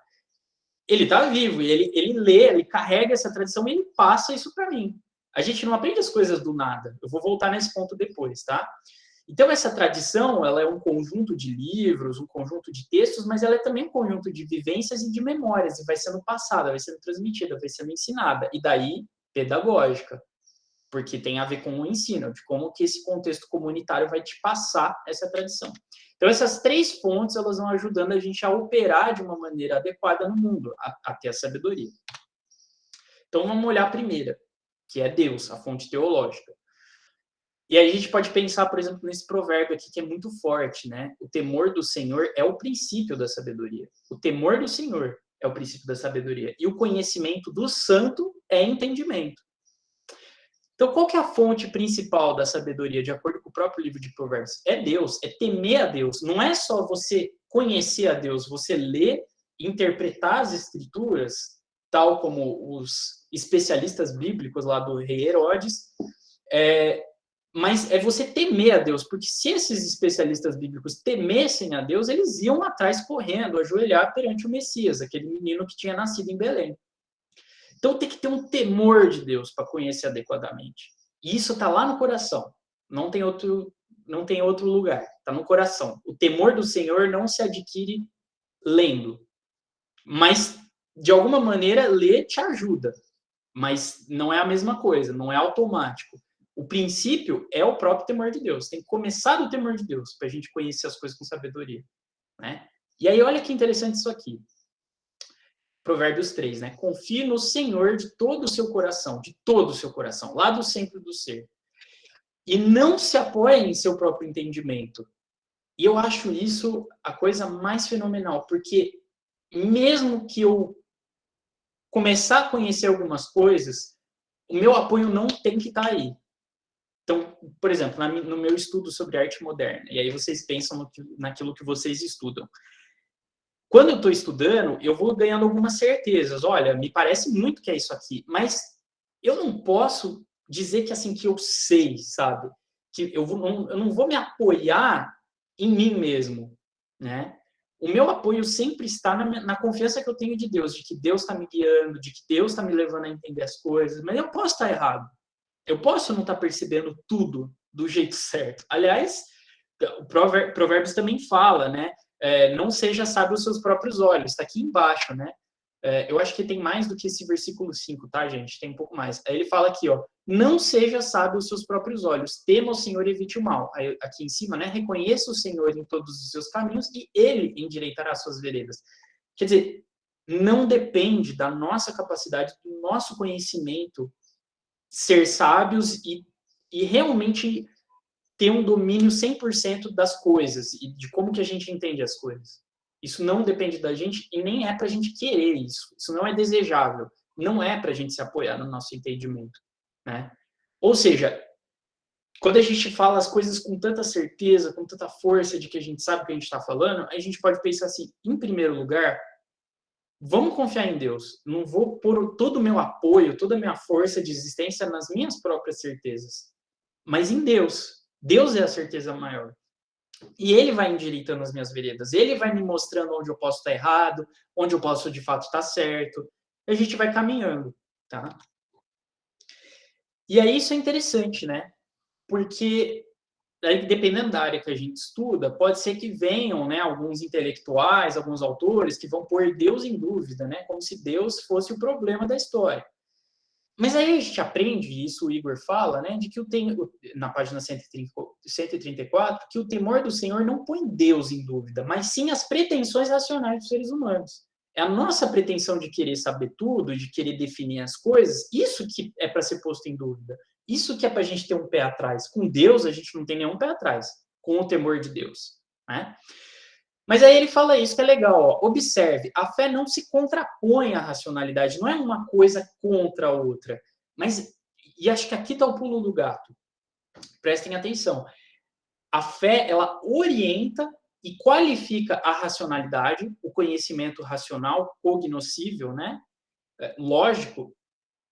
ele está vivo, e ele lê, ele carrega essa tradição e ele passa isso para mim. A gente não aprende as coisas do nada. Eu vou voltar nesse ponto depois, tá? Então, essa tradição, ela é um conjunto de livros, um conjunto de textos, mas ela é também um conjunto de vivências e de memórias, e vai sendo passada, vai sendo transmitida, vai sendo ensinada. E daí, pedagógica, porque tem a ver com o ensino, de como que esse contexto comunitário vai te passar essa tradição. Então, essas 3 fontes, elas vão ajudando a gente a operar de uma maneira adequada no mundo, a ter a sabedoria. Então, vamos olhar a primeira, que é Deus, a fonte teológica. E aí a gente pode pensar, por exemplo, nesse provérbio aqui, que é muito forte, né? O temor do Senhor é o princípio da sabedoria. O temor do Senhor é o princípio da sabedoria. E o conhecimento do santo é entendimento. Então, qual que é a fonte principal da sabedoria, de acordo com o próprio livro de Provérbios? É Deus, é temer a Deus. Não é só você conhecer a Deus, você ler, interpretar as escrituras, tal como os especialistas bíblicos lá do rei Herodes, mas é você temer a Deus, porque se esses especialistas bíblicos temessem a Deus, eles iam atrás correndo, ajoelhar perante o Messias, aquele menino que tinha nascido em Belém. Então tem que ter um temor de Deus para conhecer adequadamente. E isso está lá no coração, não tem outro lugar, está no coração. O temor do Senhor não se adquire lendo, mas de alguma maneira ler te ajuda, mas não é a mesma coisa, não é automático. O princípio é o próprio temor de Deus. Tem que começar do temor de Deus para a gente conhecer as coisas com sabedoria, né? E aí olha que interessante isso aqui. Provérbios 3, né? Confie no Senhor de todo o seu coração, lá do centro do ser. E não se apoie em seu próprio entendimento. E eu acho isso a coisa mais fenomenal, porque mesmo que eu começar a conhecer algumas coisas, o meu apoio não tem que estar aí. Então, por exemplo, no meu estudo sobre arte moderna, e aí vocês pensam naquilo que vocês estudam. Quando eu estou estudando, eu vou ganhando algumas certezas. Olha, me parece muito que é isso aqui, mas eu não posso dizer que assim que eu sei, sabe? Que eu não vou me apoiar em mim mesmo, né? O meu apoio sempre está na confiança que eu tenho de Deus, de que Deus está me guiando, de que Deus está me levando a entender as coisas, mas eu posso estar errado. Eu posso não estar percebendo tudo do jeito certo. Aliás, o Provérbios também fala, né? Não seja sábio aos seus próprios olhos. Está aqui embaixo, né? Eu acho que tem mais do que esse versículo 5, tá, gente? Tem um pouco mais. Aí ele fala aqui, ó. Não seja sábio aos seus próprios olhos. Tema o Senhor e evite o mal. Aí, aqui em cima, né? Reconheça o Senhor em todos os seus caminhos e ele endireitará as suas veredas. Quer dizer, não depende da nossa capacidade, do nosso conhecimento ser sábios e realmente ter um domínio 100% das coisas e de como que a gente entende as coisas. Isso não depende da gente e nem é para a gente querer isso. Isso não é desejável. Não é para a gente se apoiar no nosso entendimento, né? Ou seja, quando a gente fala as coisas com tanta certeza, com tanta força de que a gente sabe o que a gente está falando, a gente pode pensar assim, em primeiro lugar, vamos confiar em Deus. Não vou pôr todo o meu apoio, toda a minha força de existência nas minhas próprias certezas, mas em Deus. Deus é a certeza maior. E ele vai endireitando as minhas veredas. Ele vai me mostrando onde eu posso estar errado, onde eu posso, de fato, estar certo. E a gente vai caminhando, tá? E aí isso é interessante, né? Porque, aí, dependendo da área que a gente estuda, pode ser que venham, né, alguns intelectuais, alguns autores que vão pôr Deus em dúvida, né? Como se Deus fosse o problema da história. Mas aí a gente aprende, isso o Igor fala, né, de que na página 134, que o temor do Senhor não põe Deus em dúvida, mas sim as pretensões racionais dos seres humanos. É a nossa pretensão de querer saber tudo, de querer definir as coisas, isso que é para ser posto em dúvida. Isso que é para a gente ter um pé atrás. Com Deus, a gente não tem nenhum pé atrás, com o temor de Deus, né? Mas aí ele fala isso que é legal, ó. Observe, a fé não se contrapõe à racionalidade, não é uma coisa contra a outra. E acho que aqui está o pulo do gato. Prestem atenção. A fé, ela orienta e qualifica a racionalidade, o conhecimento racional, cognoscível, né? Lógico,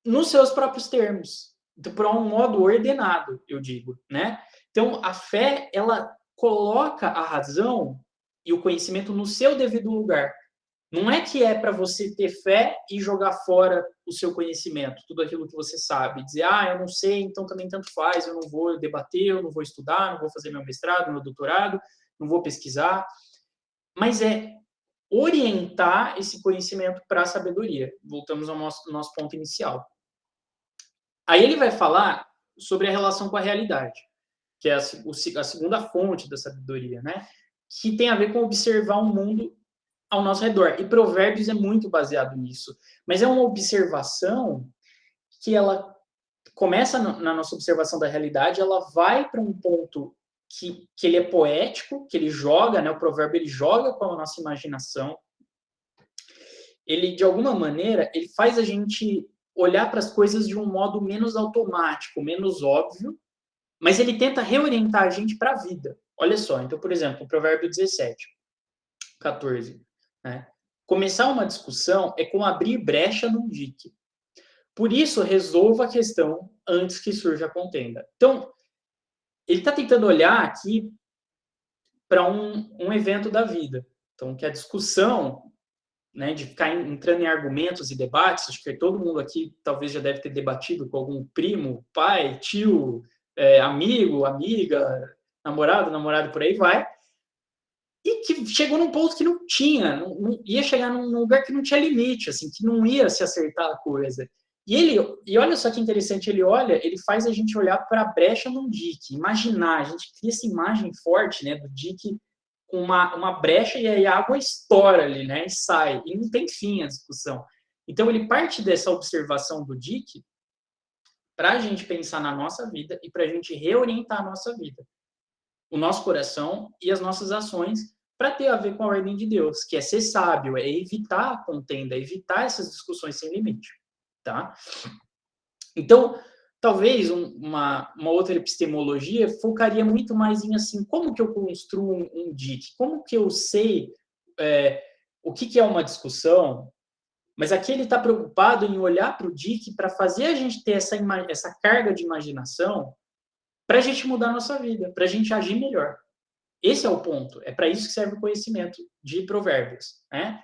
nos seus próprios termos. Então, por um modo ordenado, eu digo, né? Então, a fé, ela coloca a razão e o conhecimento no seu devido lugar. Não é que é para você ter fé e jogar fora o seu conhecimento, tudo aquilo que você sabe, dizer, eu não sei, então também tanto faz, eu não vou debater, eu não vou estudar, não vou fazer meu mestrado, meu doutorado, não vou pesquisar, mas é orientar esse conhecimento para a sabedoria. Voltamos ao nosso ponto inicial. Aí ele vai falar sobre a relação com a realidade, que é a segunda fonte da sabedoria, né? Que tem a ver com observar o mundo ao nosso redor. E Provérbios é muito baseado nisso. Mas é uma observação que ela começa na nossa observação da realidade, ela vai para um ponto que ele é poético, que ele joga, né? O provérbio ele joga com a nossa imaginação. Ele, de alguma maneira, ele faz a gente olhar para as coisas de um modo menos automático, menos óbvio, mas ele tenta reorientar a gente para a vida. Olha só, então, por exemplo, o provérbio 14. Né? Começar uma discussão é como abrir brecha num dique. Por isso, resolva a questão antes que surja a contenda. Então, ele está tentando olhar aqui para um evento da vida. Então, que a discussão, né, de ficar entrando em argumentos e debates, acho que todo mundo aqui talvez já deve ter debatido com algum primo, pai, tio, amigo, amiga, namorado, por aí vai, e que chegou num ponto que não tinha, não ia chegar num lugar que não tinha limite, assim, que não ia se acertar a coisa. E olha só que interessante, ele faz a gente olhar para a brecha num dique, imaginar, a gente cria essa imagem forte, né, do dique com uma brecha e aí a água estoura ali, né, e sai, e não tem fim a discussão. Então ele parte dessa observação do dique para a gente pensar na nossa vida e para a gente reorientar a nossa vida, o nosso coração e as nossas ações para ter a ver com a ordem de Deus, que é ser sábio, é evitar a contenda, é evitar essas discussões sem limite, tá? Então, talvez uma outra epistemologia focaria muito mais em assim, como que eu construo um dique? Como que eu sei o que é uma discussão? Mas aqui ele está preocupado em olhar para o dique para fazer a gente ter essa carga de imaginação para a gente mudar a nossa vida, para a gente agir melhor. Esse é o ponto. É para isso que serve o conhecimento de provérbios, né?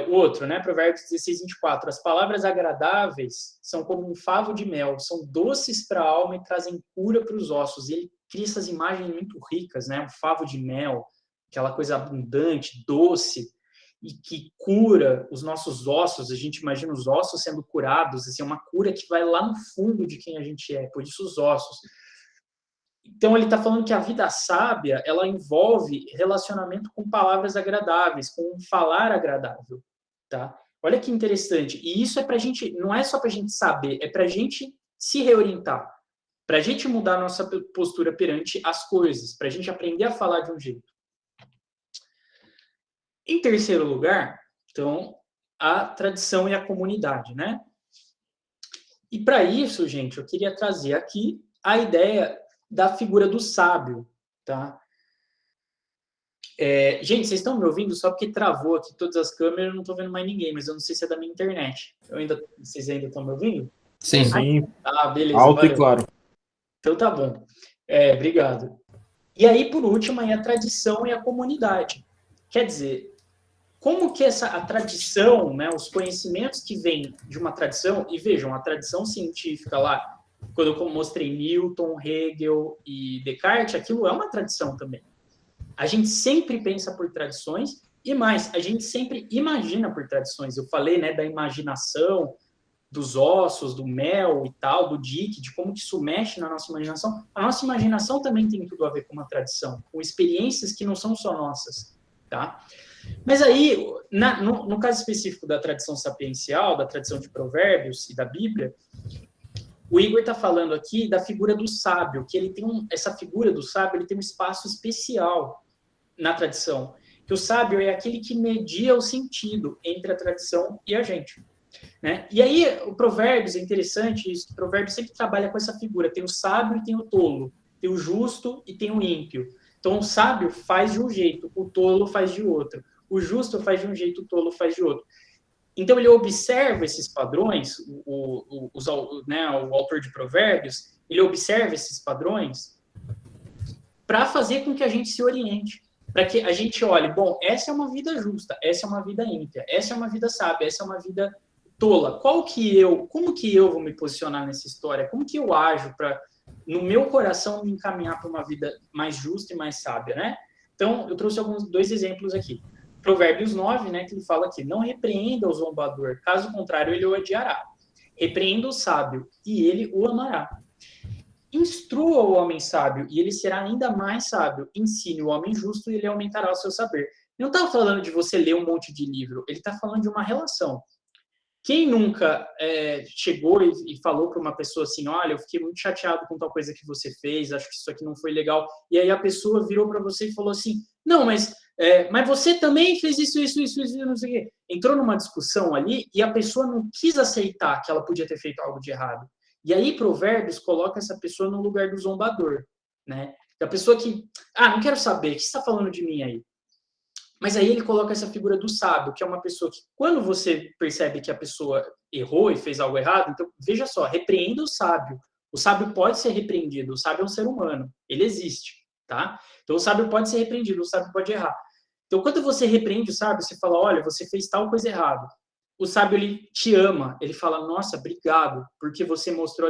O outro, né? Provérbios 16:24. As palavras agradáveis são como um favo de mel, são doces para a alma e trazem cura para os ossos. E ele cria essas imagens muito ricas, né? Um favo de mel, aquela coisa abundante, doce, e que cura os nossos ossos. A gente imagina os ossos sendo curados, assim, uma cura que vai lá no fundo de quem a gente é, por isso os ossos. Então, ele está falando que a vida sábia, ela envolve relacionamento com palavras agradáveis, com um falar agradável, tá? Olha que interessante. E isso é para a gente, não é só para a gente saber, é para a gente se reorientar, para a gente mudar a nossa postura perante as coisas, para a gente aprender a falar de um jeito. Em terceiro lugar, então, a tradição e a comunidade, né? E para isso, gente, eu queria trazer aqui a ideia da figura do sábio, tá? Gente, vocês estão me ouvindo só porque travou aqui todas as câmeras, eu não estou vendo mais ninguém, mas eu não sei se é da minha internet. Vocês ainda estão me ouvindo?
Sim.
Sim.
Beleza.
Alto
valeu.
e claro.
Então tá bom. Obrigado. E aí, por último, aí a tradição e a comunidade. Quer dizer, como que a tradição, né, os conhecimentos que vêm de uma tradição, e vejam, a tradição científica lá, quando eu mostrei Newton, Hegel e Descartes, aquilo é uma tradição também. A gente sempre pensa por tradições e mais, a gente sempre imagina por tradições. Eu falei, né, da imaginação, dos ossos, do mel e tal, do dique, de como que isso mexe na nossa imaginação. A nossa imaginação também tem tudo a ver com uma tradição, com experiências que não são só nossas, tá? Mas aí, no caso específico da tradição sapiencial, da tradição de provérbios e da Bíblia, o Igor está falando aqui da figura do sábio, que ele tem essa figura do sábio, ele tem um espaço especial na tradição. Que o sábio é aquele que media o sentido entre a tradição e a gente, né? E aí, o Provérbios é interessante isso, que o Provérbios sempre trabalha com essa figura. Tem o sábio e tem o tolo, tem o justo e tem o ímpio. Então, o sábio faz de um jeito, o tolo faz de outro. O justo faz de um jeito, o tolo faz de outro. Então, ele observa esses padrões, o autor de Provérbios, ele observa esses padrões para fazer com que a gente se oriente, para que a gente olhe, bom, essa é uma vida justa, essa é uma vida ímpia, essa é uma vida sábia, essa é uma vida tola. Como que eu vou me posicionar nessa história? Como que eu ajo para, no meu coração, me encaminhar para uma vida mais justa e mais sábia, né? Então, eu trouxe dois exemplos aqui. Provérbios 9, né, que ele fala aqui, não repreenda o zombador, caso contrário, ele o odiará. Repreenda o sábio, e ele o amará. Instrua o homem sábio, e ele será ainda mais sábio. Ensine o homem justo, e ele aumentará o seu saber. Ele não está falando de você ler um monte de livro, ele está falando de uma relação. Quem nunca chegou e falou para uma pessoa assim, olha, eu fiquei muito chateado com tal coisa que você fez, acho que isso aqui não foi legal, e aí a pessoa virou para você e falou assim, não, mas você também fez isso, não sei o quê. Entrou numa discussão ali e a pessoa não quis aceitar que ela podia ter feito algo de errado. E aí Provérbios coloca essa pessoa no lugar do zombador, né? Da pessoa que, não quero saber, o que você está falando de mim aí? Mas aí ele coloca essa figura do sábio, que é uma pessoa que, quando você percebe que a pessoa errou e fez algo errado, então, veja só, repreenda o sábio. O sábio pode ser repreendido, o sábio é um ser humano, ele existe, tá? Então, o sábio pode ser repreendido, o sábio pode errar. Então, quando você repreende o sábio, você fala, olha, você fez tal coisa errada. O sábio, ele te ama, ele fala, nossa, obrigado, porque você mostrou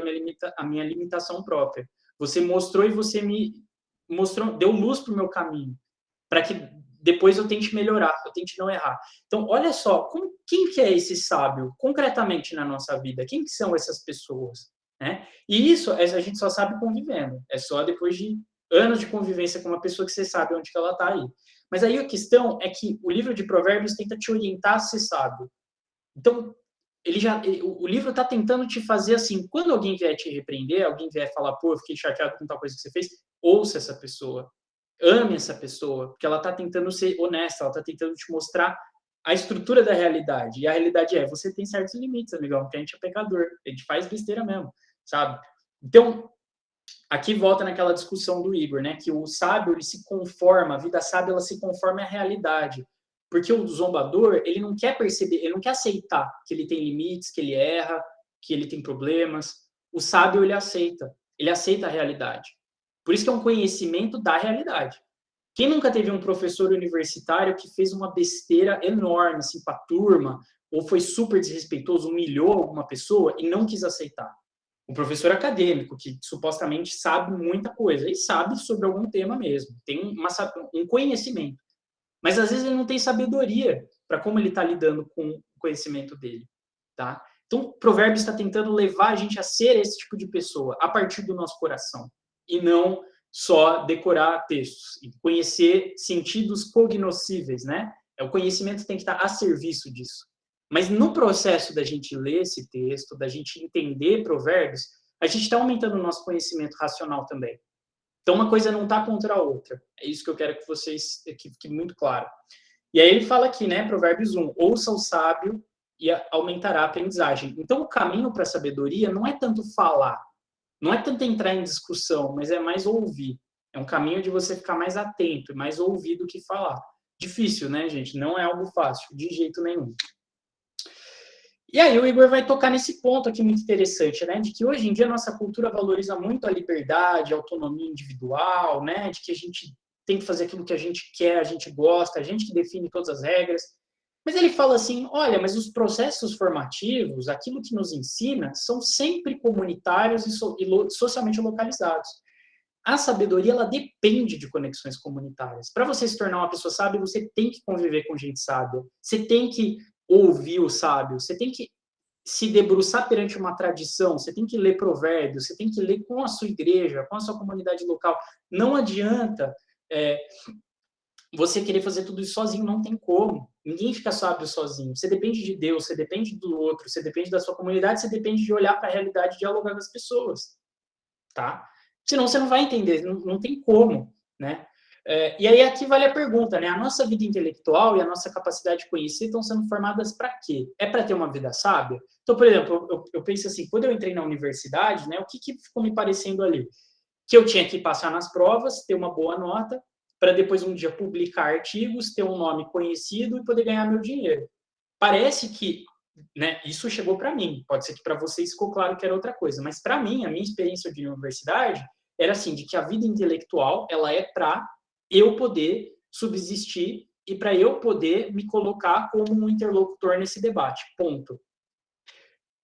a minha limitação própria. Você mostrou e você me mostrou, deu luz para o meu caminho, para que depois eu tente melhorar, eu tente não errar. Então, olha só, quem que é esse sábio concretamente na nossa vida? Quem que são essas pessoas? Né? E isso a gente só sabe convivendo. É só depois de anos de convivência com uma pessoa que você sabe onde que ela está aí. Mas aí a questão é que o livro de Provérbios tenta te orientar a ser sábio. Então, o livro está tentando te fazer assim, quando alguém vier te repreender, alguém vier falar, pô, eu fiquei chateado com tal coisa que você fez, ouça essa pessoa. Ame essa pessoa, porque ela está tentando ser honesta, ela está tentando te mostrar a estrutura da realidade. E a realidade você tem certos limites, amigão, porque a gente é pecador, a gente faz besteira mesmo, sabe? Então, aqui volta naquela discussão do Igor, né? Que o sábio, ele se conforma, a vida sábia, ela se conforma à realidade. Porque o zombador, ele não quer perceber, ele não quer aceitar que ele tem limites, que ele erra, que ele tem problemas. O sábio, ele aceita a realidade. Por isso que é um conhecimento da realidade. Quem nunca teve um professor universitário que fez uma besteira enorme assim, para a turma, ou foi super desrespeitoso, humilhou alguma pessoa e não quis aceitar? Um professor acadêmico que supostamente sabe muita coisa e sabe sobre algum tema mesmo, tem um conhecimento. Mas às vezes ele não tem sabedoria para como ele está lidando com o conhecimento dele. Tá? Então, o Provérbios está tentando levar a gente a ser esse tipo de pessoa a partir do nosso coração. E não só decorar textos, e conhecer sentidos cognoscíveis, né? O conhecimento tem que estar a serviço disso. Mas no processo da gente ler esse texto, da gente entender Provérbios, a gente está aumentando o nosso conhecimento racional também. Então, uma coisa não está contra a outra. É isso que eu quero que vocês, que fique muito claro. E aí ele fala aqui, né, Provérbios 1, ouça o sábio e aumentará a aprendizagem. Então, o caminho para a sabedoria não é tanto falar, não é tanto entrar em discussão, mas é mais ouvir. É um caminho de você ficar mais atento e mais ouvir do que falar. Difícil, né, gente? Não é algo fácil, de jeito nenhum. E aí o Igor vai tocar nesse ponto aqui muito interessante, né? De que hoje em dia a nossa cultura valoriza muito a liberdade, a autonomia individual, né? De que a gente tem que fazer aquilo que a gente quer, a gente gosta, a gente que define todas as regras. Mas ele fala assim, olha, mas os processos formativos, aquilo que nos ensina, são sempre comunitários e socialmente localizados. A sabedoria, ela depende de conexões comunitárias. Para você se tornar uma pessoa sábia, você tem que conviver com gente sábia. Você tem que ouvir o sábio. Você tem que se debruçar perante uma tradição. Você tem que ler provérbios. Você tem que ler com a sua igreja, com a sua comunidade local. Não adianta você querer fazer tudo isso sozinho, não tem como. Ninguém fica sábio sozinho. Você depende de Deus, você depende do outro, você depende da sua comunidade, você depende de olhar para a realidade e dialogar com as pessoas. Tá? Senão você não vai entender, não tem como, né? E aí aqui vale a pergunta, né? A nossa vida intelectual e a nossa capacidade de conhecer estão sendo formadas para quê? É para ter uma vida sábia? Então, por exemplo, eu penso assim, quando eu entrei na universidade, né? O que ficou me parecendo ali? Que eu tinha que passar nas provas, ter uma boa nota para depois um dia publicar artigos, ter um nome conhecido e poder ganhar meu dinheiro. Parece que, né, isso chegou para mim. Pode ser que para vocês ficou claro que era outra coisa, mas para mim, a minha experiência de universidade era assim, de que a vida intelectual, ela é para eu poder subsistir e para eu poder me colocar como um interlocutor nesse debate, ponto.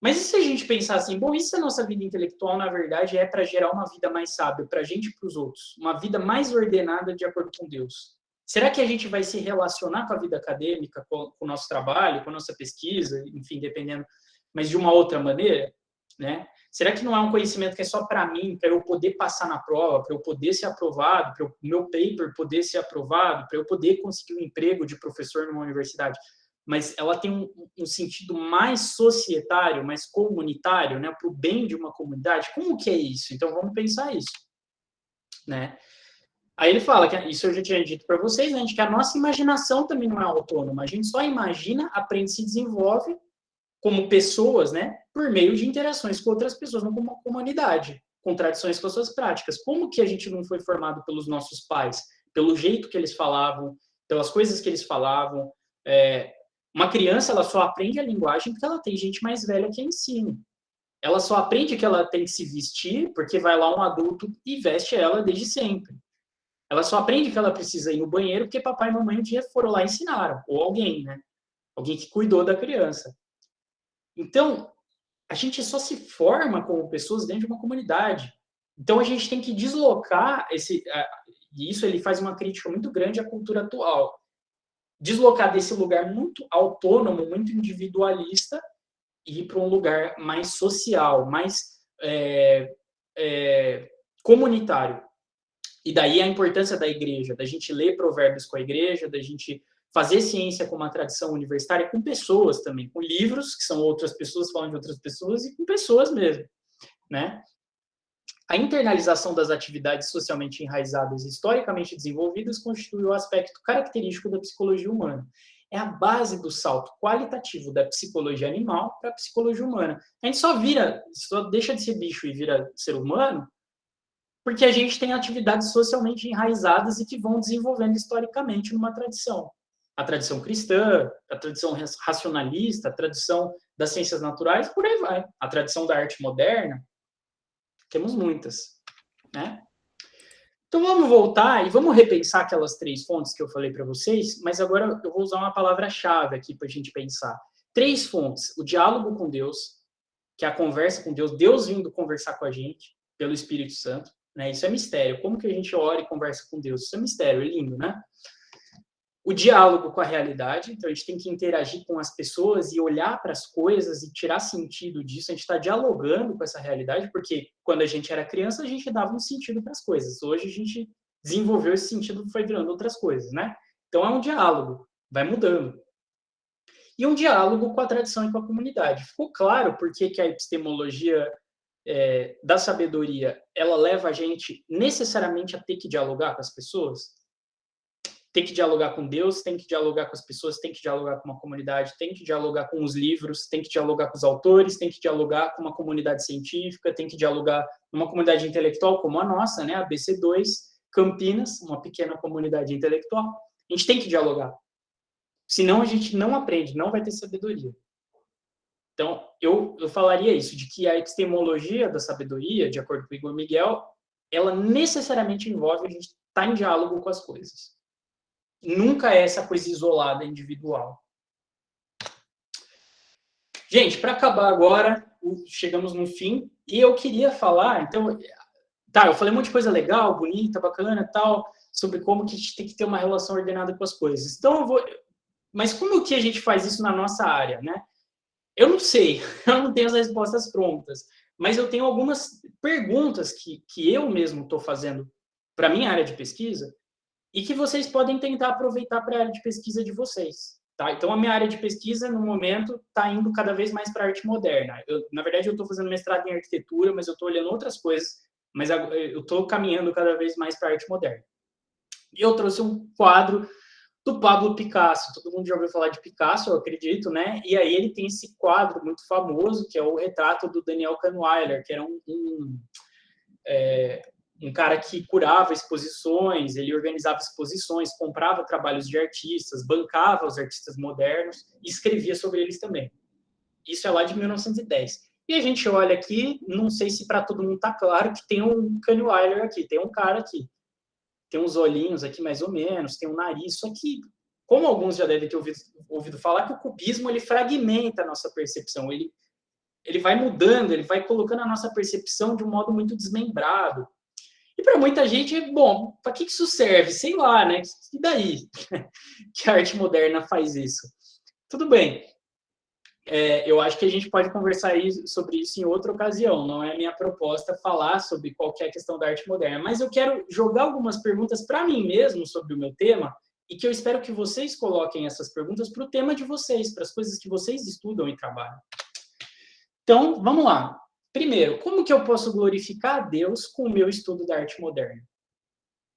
Mas e se a gente pensar assim, bom, e se a nossa vida intelectual, na verdade, é para gerar uma vida mais sábia para a gente e para os outros? Uma vida mais ordenada de acordo com Deus? Será que a gente vai se relacionar com a vida acadêmica, com o nosso trabalho, com a nossa pesquisa, enfim, dependendo, mas de uma outra maneira, né? Será que não é um conhecimento que é só para mim, para eu poder passar na prova, para eu poder ser aprovado, para o meu paper poder ser aprovado, para eu poder conseguir um emprego de professor numa universidade? Mas ela tem um sentido mais societário, mais comunitário, né, para o bem de uma comunidade. Como que é isso? Então, vamos pensar isso, né? Aí ele fala, que isso eu já tinha dito para vocês, né, de que a nossa imaginação também não é autônoma. A gente só imagina, aprende, se desenvolve como pessoas, né, por meio de interações com outras pessoas, não como uma comunidade, com tradições com as suas práticas. Como que a gente não foi formado pelos nossos pais? Pelo jeito que eles falavam, pelas coisas que eles falavam, uma criança, ela só aprende a linguagem porque ela tem gente mais velha que a ensina. Ela só aprende que ela tem que se vestir porque vai lá um adulto e veste ela desde sempre. Ela só aprende que ela precisa ir no banheiro porque papai e mamãe um dia foram lá e ensinaram. Ou alguém, né? Alguém que cuidou da criança. Então, a gente só se forma como pessoas dentro de uma comunidade. Então, a gente tem que deslocar e isso ele faz uma crítica muito grande à cultura atual. Deslocar desse lugar muito autônomo, muito individualista, e ir para um lugar mais social, mais comunitário. E daí a importância da igreja, da gente ler provérbios com a igreja, da gente fazer ciência com uma tradição universitária, com pessoas também, com livros, que são outras pessoas falando de outras pessoas, e com pessoas mesmo, né? A internalização das atividades socialmente enraizadas e historicamente desenvolvidas constitui o aspecto característico da psicologia humana. É a base do salto qualitativo da psicologia animal para a psicologia humana. A gente só deixa de ser bicho e vira ser humano porque a gente tem atividades socialmente enraizadas e que vão desenvolvendo historicamente numa tradição. A tradição cristã, a tradição racionalista, a tradição das ciências naturais, por aí vai. A tradição da arte moderna. Temos muitas, né? Então vamos voltar e vamos repensar aquelas 3 fontes que eu falei para vocês, mas agora eu vou usar uma palavra-chave aqui para a gente pensar. 3 fontes: o diálogo com Deus, que é a conversa com Deus, Deus vindo conversar com a gente pelo Espírito Santo, né? Isso é mistério. Como que a gente ora e conversa com Deus? Isso é mistério, é lindo, né? O diálogo com a realidade, então a gente tem que interagir com as pessoas e olhar para as coisas e tirar sentido disso. A gente está dialogando com essa realidade, porque quando a gente era criança, a gente dava um sentido para as coisas. Hoje a gente desenvolveu esse sentido e foi virando outras coisas, né? Então é um diálogo, vai mudando. E um diálogo com a tradição e com a comunidade. Ficou claro por que a epistemologia da sabedoria, ela leva a gente necessariamente a ter que dialogar com as pessoas? Tem que dialogar com Deus, tem que dialogar com as pessoas, tem que dialogar com uma comunidade, tem que dialogar com os livros, tem que dialogar com os autores, tem que dialogar com uma comunidade científica, tem que dialogar com uma comunidade intelectual como a nossa, né? A BC2, Campinas, uma pequena comunidade intelectual. A gente tem que dialogar. Senão a gente não aprende, não vai ter sabedoria. Então, eu falaria isso, de que a epistemologia da sabedoria, de acordo com o Igor Miguel, ela necessariamente envolve a gente estar em diálogo com as coisas. Nunca é essa coisa isolada, individual. Gente, para acabar agora, chegamos no fim, e eu queria falar, então, eu falei um monte de coisa legal, bonita, bacana, tal, sobre como que a gente tem que ter uma relação ordenada com as coisas. Então, mas como que a gente faz isso na nossa área, né? Eu não sei, eu não tenho as respostas prontas, mas eu tenho algumas perguntas que eu mesmo estou fazendo para a minha área de pesquisa, e que vocês podem tentar aproveitar para a área de pesquisa de vocês. Tá? Então, a minha área de pesquisa, no momento, está indo cada vez mais para a arte moderna. Na verdade, eu estou fazendo mestrado em arquitetura, mas eu estou olhando outras coisas, mas eu estou caminhando cada vez mais para a arte moderna. E eu trouxe um quadro do Pablo Picasso. Todo mundo já ouviu falar de Picasso, eu acredito, né? E aí ele tem esse quadro muito famoso, que é o retrato do Daniel Kahnweiler, que era um cara que curava exposições, ele organizava exposições, comprava trabalhos de artistas, bancava os artistas modernos e escrevia sobre eles também. Isso é lá de 1910. E a gente olha aqui, não sei se para todo mundo está claro que tem um Kanye West aqui, tem um cara aqui, tem uns olhinhos aqui mais ou menos, tem um nariz, só que, como alguns já devem ter ouvido falar, que o cubismo ele fragmenta a nossa percepção, ele vai mudando, ele vai colocando a nossa percepção de um modo muito desmembrado. E para muita gente, bom, para que isso serve? Sei lá, né? E daí que a arte moderna faz isso? Tudo bem. Eu acho que a gente pode conversar sobre isso em outra ocasião. Não é minha proposta falar sobre qualquer questão da arte moderna, mas eu quero jogar algumas perguntas para mim mesmo sobre o meu tema e que eu espero que vocês coloquem essas perguntas para o tema de vocês, para as coisas que vocês estudam e trabalham. Então, vamos lá. Primeiro, como que eu posso glorificar a Deus com o meu estudo da arte moderna?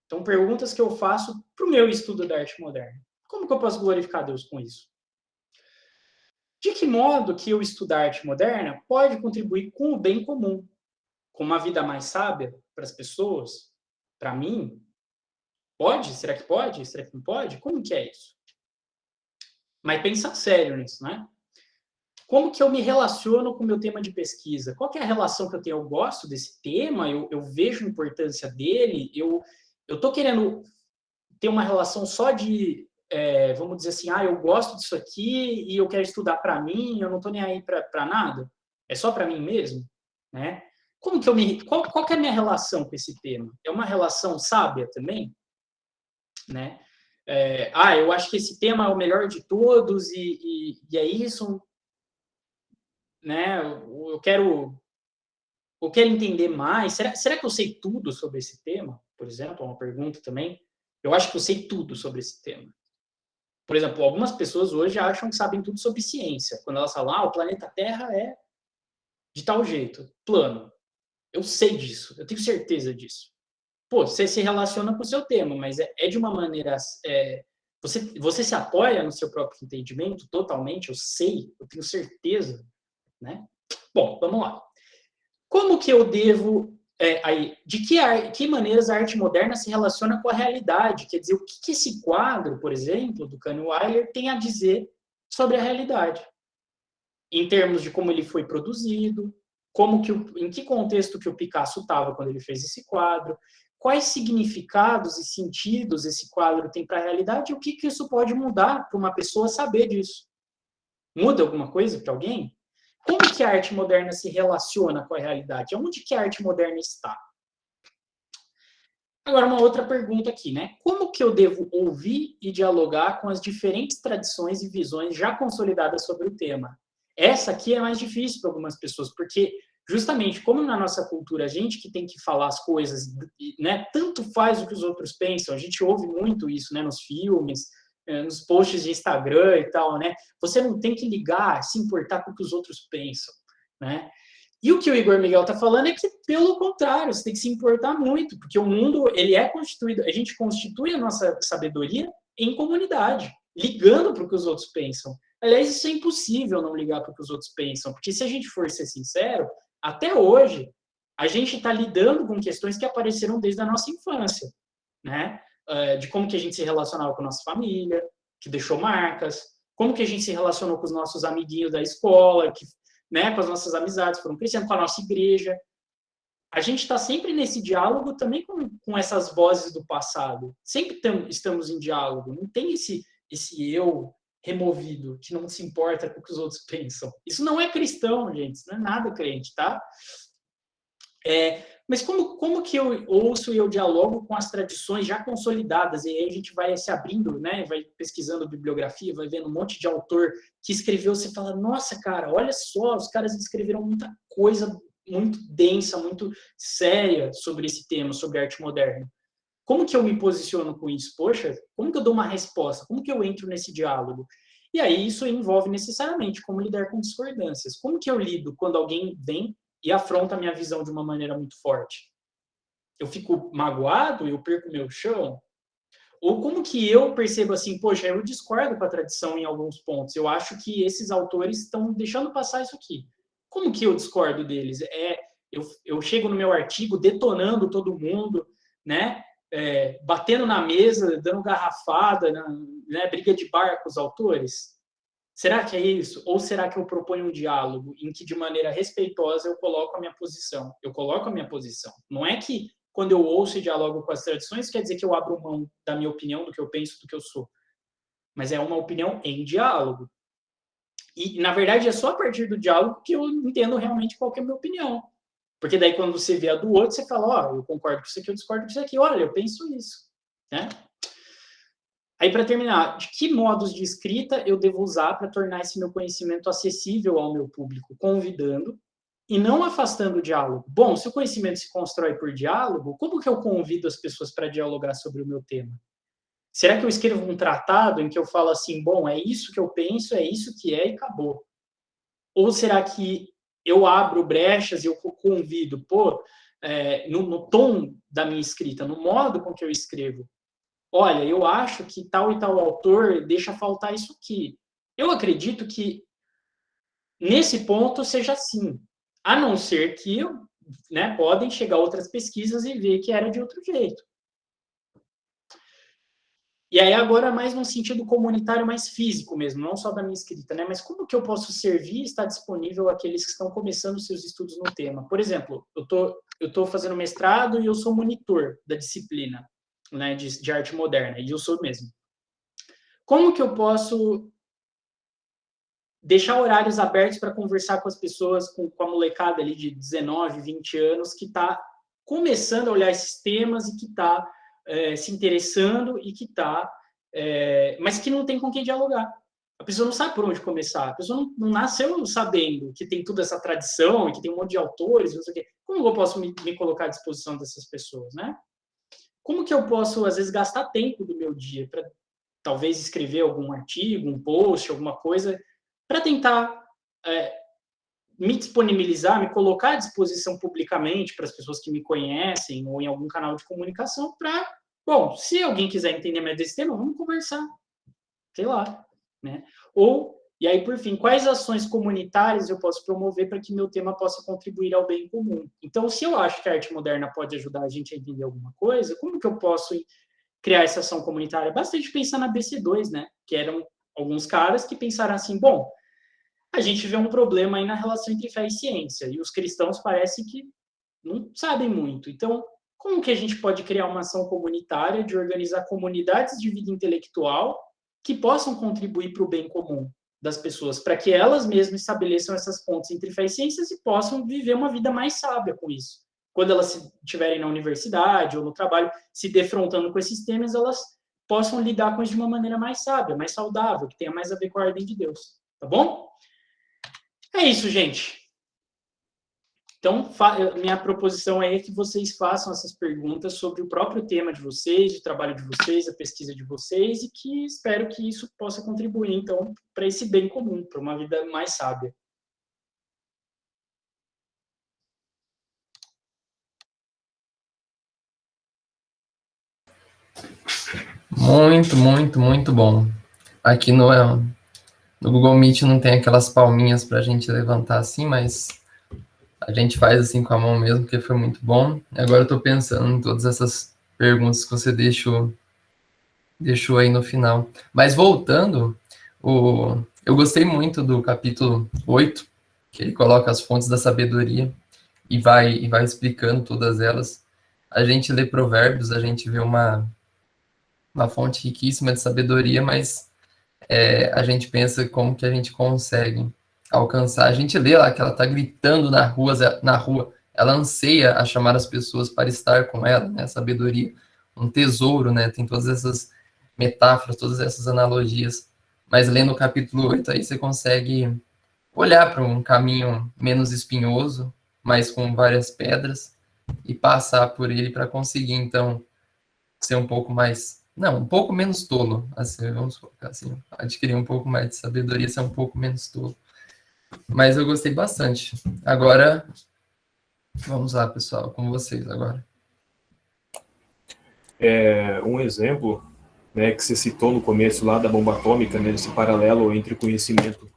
Então, perguntas que eu faço para o meu estudo da arte moderna. Como que eu posso glorificar a Deus com isso? De que modo que eu estudar arte moderna pode contribuir com o bem comum, com uma vida mais sábia para as pessoas, para mim? Pode? Será que pode? Será que não pode? Como que é isso? Mas pensa sério nisso, né? Como que eu me relaciono com o meu tema de pesquisa? Qual que é a relação que eu tenho? Eu gosto desse tema, eu vejo a importância dele, eu estou querendo ter uma relação só de, vamos dizer assim, eu gosto disso aqui e eu quero estudar para mim, eu não estou nem aí para nada, é só para mim mesmo, né? Como que qual que é a minha relação com esse tema? É uma relação sábia também, né? Eu acho que esse tema é o melhor de todos e é isso, né? Eu quero entender mais. Será que eu sei tudo sobre esse tema? Por exemplo, uma pergunta também. Eu acho que eu sei tudo sobre esse tema. Por exemplo, algumas pessoas hoje acham que sabem tudo sobre ciência. Quando elas falam, o planeta Terra é de tal jeito, plano. Eu sei disso, eu tenho certeza disso. Pô, você se relaciona com o seu tema, mas é de uma maneira... Você se apoia no seu próprio entendimento totalmente, eu sei, eu tenho certeza, né? Bom, vamos lá. Como que eu devo... de que maneiras a arte moderna se relaciona com a realidade? Quer dizer, o que esse quadro, por exemplo, do Kanye West tem a dizer sobre a realidade? Em termos de como ele foi produzido, em que contexto que o Picasso estava quando ele fez esse quadro, quais significados e sentidos esse quadro tem para a realidade e o que isso pode mudar para uma pessoa saber disso? Muda alguma coisa para alguém? Como que a arte moderna se relaciona com a realidade? Onde que a arte moderna está? Agora, uma outra pergunta aqui, né? Como que eu devo ouvir e dialogar com as diferentes tradições e visões já consolidadas sobre o tema? Essa aqui é mais difícil para algumas pessoas, porque justamente como na nossa cultura a gente que tem que falar as coisas, né? Tanto faz o que os outros pensam, a gente ouve muito isso, né? Nos filmes, nos posts de Instagram e tal, né? Você não tem que ligar, se importar com o que os outros pensam, né? E o que o Igor Miguel está falando é que, pelo contrário, você tem que se importar muito, porque o mundo, ele é constituído, a gente constitui a nossa sabedoria em comunidade, ligando para o que os outros pensam. Aliás, isso é impossível não ligar para o que os outros pensam, porque se a gente for ser sincero, até hoje, a gente está lidando com questões que apareceram desde a nossa infância, né? De como que a gente se relacionava com a nossa família, que deixou marcas, como que a gente se relacionou com os nossos amiguinhos da escola, que, né, com as nossas amizades, foram crescendo, com a nossa igreja. A gente está sempre nesse diálogo também com essas vozes do passado. Sempre estamos em diálogo. Não tem esse eu removido, que não se importa com o que os outros pensam. Isso não é cristão, gente. Isso não é nada crente, tá? Mas como que eu ouço e eu dialogo com as tradições já consolidadas? E aí a gente vai se abrindo, né? Vai pesquisando bibliografia, vai vendo um monte de autor que escreveu, você fala, nossa, cara, olha só, os caras escreveram muita coisa muito densa, muito séria sobre esse tema, sobre arte moderna. Como que eu me posiciono com isso? Poxa, como que eu dou uma resposta? Como que eu entro nesse diálogo? E aí isso envolve necessariamente como lidar com discordâncias. Como que eu lido quando alguém vem e afronta a minha visão de uma maneira muito forte? Eu fico magoado? Eu perco meu chão? Ou como que eu percebo assim, poxa, eu discordo com a tradição em alguns pontos, eu acho que esses autores estão deixando passar isso aqui. Como que eu discordo deles? eu chego no meu artigo detonando todo mundo, né? Batendo na mesa, dando garrafada, né? Briga de bar com os autores? Será que é isso? Ou será que eu proponho um diálogo em que, de maneira respeitosa, eu coloco a minha posição? Eu coloco a minha posição. Não é que, quando eu ouço e dialogo com as tradições, quer dizer que eu abro mão da minha opinião, do que eu penso, do que eu sou. Mas é uma opinião em diálogo. E, na verdade, é só a partir do diálogo que eu entendo realmente qual que é a minha opinião. Porque daí, quando você vê a do outro, você fala, eu concordo com isso aqui, eu discordo com isso aqui. Olha, eu penso isso. Né? Aí, para terminar, de que modos de escrita eu devo usar para tornar esse meu conhecimento acessível ao meu público, convidando e não afastando o diálogo? Bom, se o conhecimento se constrói por diálogo, como que eu convido as pessoas para dialogar sobre o meu tema? Será que eu escrevo um tratado em que eu falo assim, bom, é isso que eu penso, é isso que é e acabou? Ou será que eu abro brechas e eu convido, no tom da minha escrita, no modo com que eu escrevo? Olha, eu acho que tal e tal autor deixa faltar isso aqui. Eu acredito que nesse ponto seja assim, a não ser que, né, podem chegar outras pesquisas e ver que era de outro jeito. E aí agora mais num sentido comunitário, mais físico mesmo, não só da minha escrita, né? Mas como que eu posso servir e estar disponível àqueles que estão começando seus estudos no tema? Por exemplo, eu tô fazendo mestrado e eu sou monitor da disciplina, né, de arte moderna, e eu sou mesmo. Como que eu posso deixar horários abertos para conversar com as pessoas, com a molecada ali de 19, 20 anos, que está começando a olhar esses temas e que está se interessando e que está, mas que não tem com quem dialogar. A pessoa não sabe por onde começar. A pessoa não nasceu sabendo que tem toda essa tradição e que tem um monte de autores, não sei o quê. Como eu posso me colocar à disposição dessas pessoas, né? Como que eu posso, às vezes, gastar tempo do meu dia para talvez escrever algum artigo, um post, alguma coisa, para tentar me disponibilizar, me colocar à disposição publicamente para as pessoas que me conhecem ou em algum canal de comunicação para, bom, se alguém quiser entender mais desse tema, vamos conversar, sei lá, né? Ou, e aí, por fim, quais ações comunitárias eu posso promover para que meu tema possa contribuir ao bem comum? Então, se eu acho que a arte moderna pode ajudar a gente a entender alguma coisa, como que eu posso criar essa ação comunitária? Basta a gente pensar na BC2, né? Que eram alguns caras que pensaram assim, bom, a gente vê um problema aí na relação entre fé e ciência, e os cristãos parece que não sabem muito. Então, como que a gente pode criar uma ação comunitária de organizar comunidades de vida intelectual que possam contribuir para o bem comum das pessoas, para que elas mesmas estabeleçam essas pontes entre fé e ciências e possam viver uma vida mais sábia com isso? Quando elas estiverem na universidade ou no trabalho, se defrontando com esses temas, elas possam lidar com isso de uma maneira mais sábia, mais saudável, que tenha mais a ver com a ordem de Deus. Tá bom? É isso, gente. Então, minha proposição é que vocês façam essas perguntas sobre o próprio tema de vocês, o trabalho de vocês, a pesquisa de vocês, e que espero que isso possa contribuir, então, para esse bem comum, para uma vida mais sábia.
Muito, muito, muito bom. Aqui no Google Meet não tem aquelas palminhas para a gente levantar assim, mas a gente faz assim com a mão mesmo, porque foi muito bom. Agora eu estou pensando em todas essas perguntas que você deixou aí no final. Mas voltando, eu gostei muito do capítulo 8, que ele coloca as fontes da sabedoria e vai explicando todas elas. A gente lê Provérbios, a gente vê uma fonte riquíssima de sabedoria, mas a gente pensa como que a gente consegue alcançar. A gente lê lá que ela está gritando na rua, ela anseia a chamar as pessoas para estar com ela, né? Sabedoria, um tesouro, né? Tem todas essas metáforas, todas essas analogias. Mas lendo o capítulo 8, aí você consegue olhar para um caminho menos espinhoso, mas com várias pedras, e passar por ele para conseguir, então, ser um pouco mais... Não, um pouco menos tolo, assim, vamos colocar assim, adquirir um pouco mais de sabedoria, ser um pouco menos tolo. Mas eu gostei bastante. Agora, vamos lá, pessoal, com vocês agora.
Um exemplo, né, que você citou no começo lá da bomba atômica, né, esse paralelo entre o conhecimento,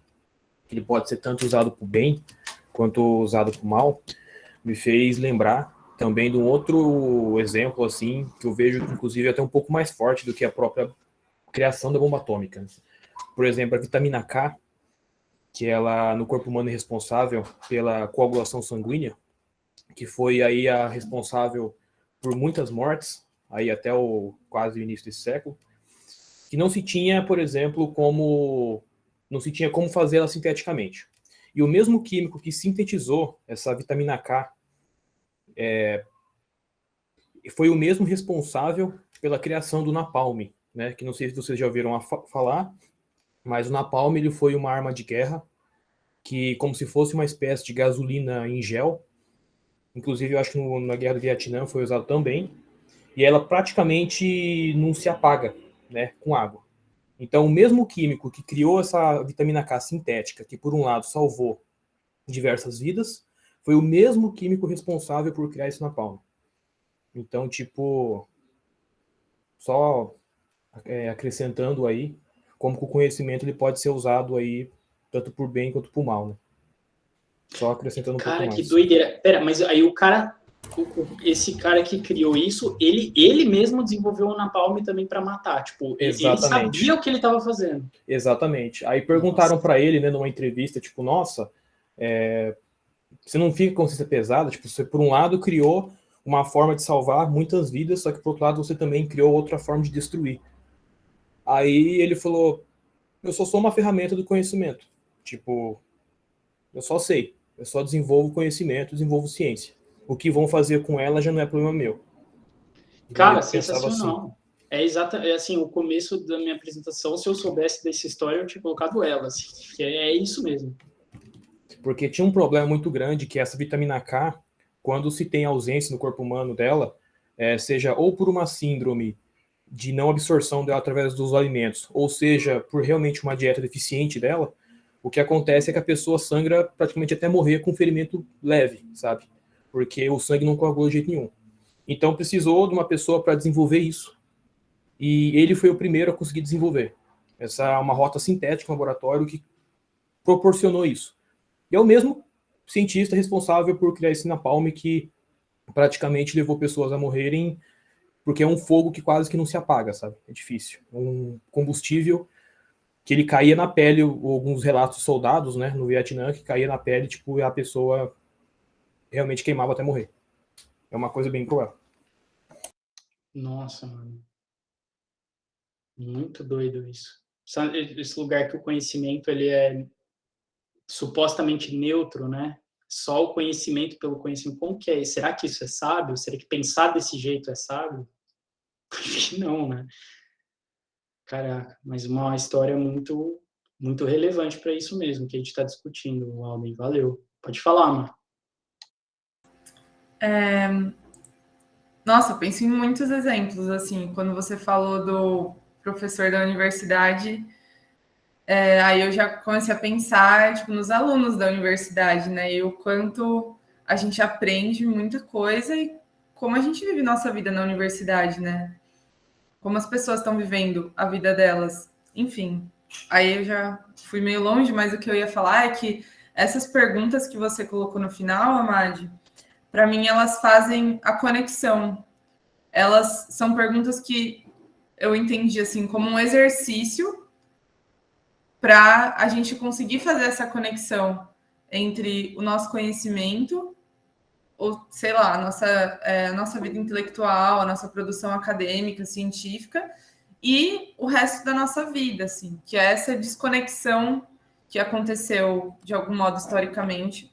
que ele pode ser tanto usado para o bem, quanto usado para o mal. me fez lembrar também de um outro exemplo, assim, que eu vejo, inclusive, até um pouco mais forte do que a própria criação da bomba atômica. Por exemplo, a vitamina K, que ela, no corpo humano, é responsável pela coagulação sanguínea, que foi aí a responsável por muitas mortes, aí até quase o início desse século, que não se tinha, por exemplo, não se tinha como fazer ela sinteticamente. E o mesmo químico que sintetizou essa vitamina K foi o mesmo responsável pela criação do napalm, né? Que não sei se vocês já ouviram falar, mas o napalm ele foi uma arma de guerra que, como se fosse uma espécie de gasolina em gel, inclusive eu acho que na Guerra do Vietnã foi usado também, e ela praticamente não se apaga, né, com água. Então, o mesmo químico que criou essa vitamina K sintética, que por um lado salvou diversas vidas, foi o mesmo químico responsável por criar esse napalm. Então, tipo, só acrescentando aí, como que o conhecimento ele pode ser usado aí tanto por bem quanto por mal, né? Só acrescentando um pouco
Cara, que
mais.
doideira. Pera, mas aí o cara, esse cara que criou isso, ele mesmo desenvolveu o napalm também para matar. Tipo, ele
Exatamente.
sabia o que ele estava fazendo.
Exatamente. Aí perguntaram para ele, né, numa entrevista, tipo, nossa, você não fica com consciência pesada? Tipo, você por um lado criou uma forma de salvar muitas vidas, só que por outro lado você também criou outra forma de destruir. Aí ele falou, eu só sou uma ferramenta do conhecimento. Tipo, eu só sei, eu só desenvolvo conhecimento, desenvolvo ciência. O que vão fazer com ela já não é problema meu.
Cara,
Ele pensava assim.
sensacional. É assim, o começo da minha apresentação, se eu soubesse dessa história, eu tinha colocado ela, assim, que é isso mesmo.
Porque tinha um problema muito grande que essa vitamina K, quando se tem ausência no corpo humano dela, seja ou por uma síndrome de não absorção dela através dos alimentos, ou seja, por realmente uma dieta deficiente dela, o que acontece é que a pessoa sangra praticamente até morrer com um ferimento leve, sabe? Porque o sangue não coagula de jeito nenhum. Então precisou de uma pessoa para desenvolver isso. E ele foi o primeiro a conseguir desenvolver. Essa é uma rota sintética no laboratório que proporcionou isso. E é o mesmo cientista responsável por criar esse napalm que praticamente levou pessoas a morrerem, porque é um fogo que quase que não se apaga, sabe? É difícil. Um combustível que ele caía na pele, alguns relatos de soldados, né, no Vietnã, que caía na pele, tipo, e a pessoa realmente queimava até morrer. É uma coisa bem cruel.
Nossa, mano. Muito doido isso. Esse lugar que o conhecimento ele é supostamente neutro, né? Só o conhecimento pelo conhecimento. Como que é? Será que isso é sábio? Será que pensar desse jeito é sábio? Acho que não, né? Caraca, mas uma história muito, muito relevante para isso mesmo que a gente está discutindo, Alden. Valeu. Pode falar, Mar.
Nossa, eu penso em muitos exemplos, assim, quando você falou do professor da universidade, aí eu já comecei a pensar, tipo, nos alunos da universidade, né, e o quanto a gente aprende muita coisa e como a gente vive nossa vida na universidade, né, como as pessoas estão vivendo a vida delas, enfim. Aí eu já fui meio longe, mas o que eu ia falar é que essas perguntas que você colocou no final, Amade, para mim elas fazem a conexão. Elas são perguntas que eu entendi assim como um exercício para a gente conseguir fazer essa conexão entre o nosso conhecimento, ou sei lá, a nossa vida intelectual, a nossa produção acadêmica, científica, e o resto da nossa vida, assim, que é essa desconexão que aconteceu de algum modo historicamente.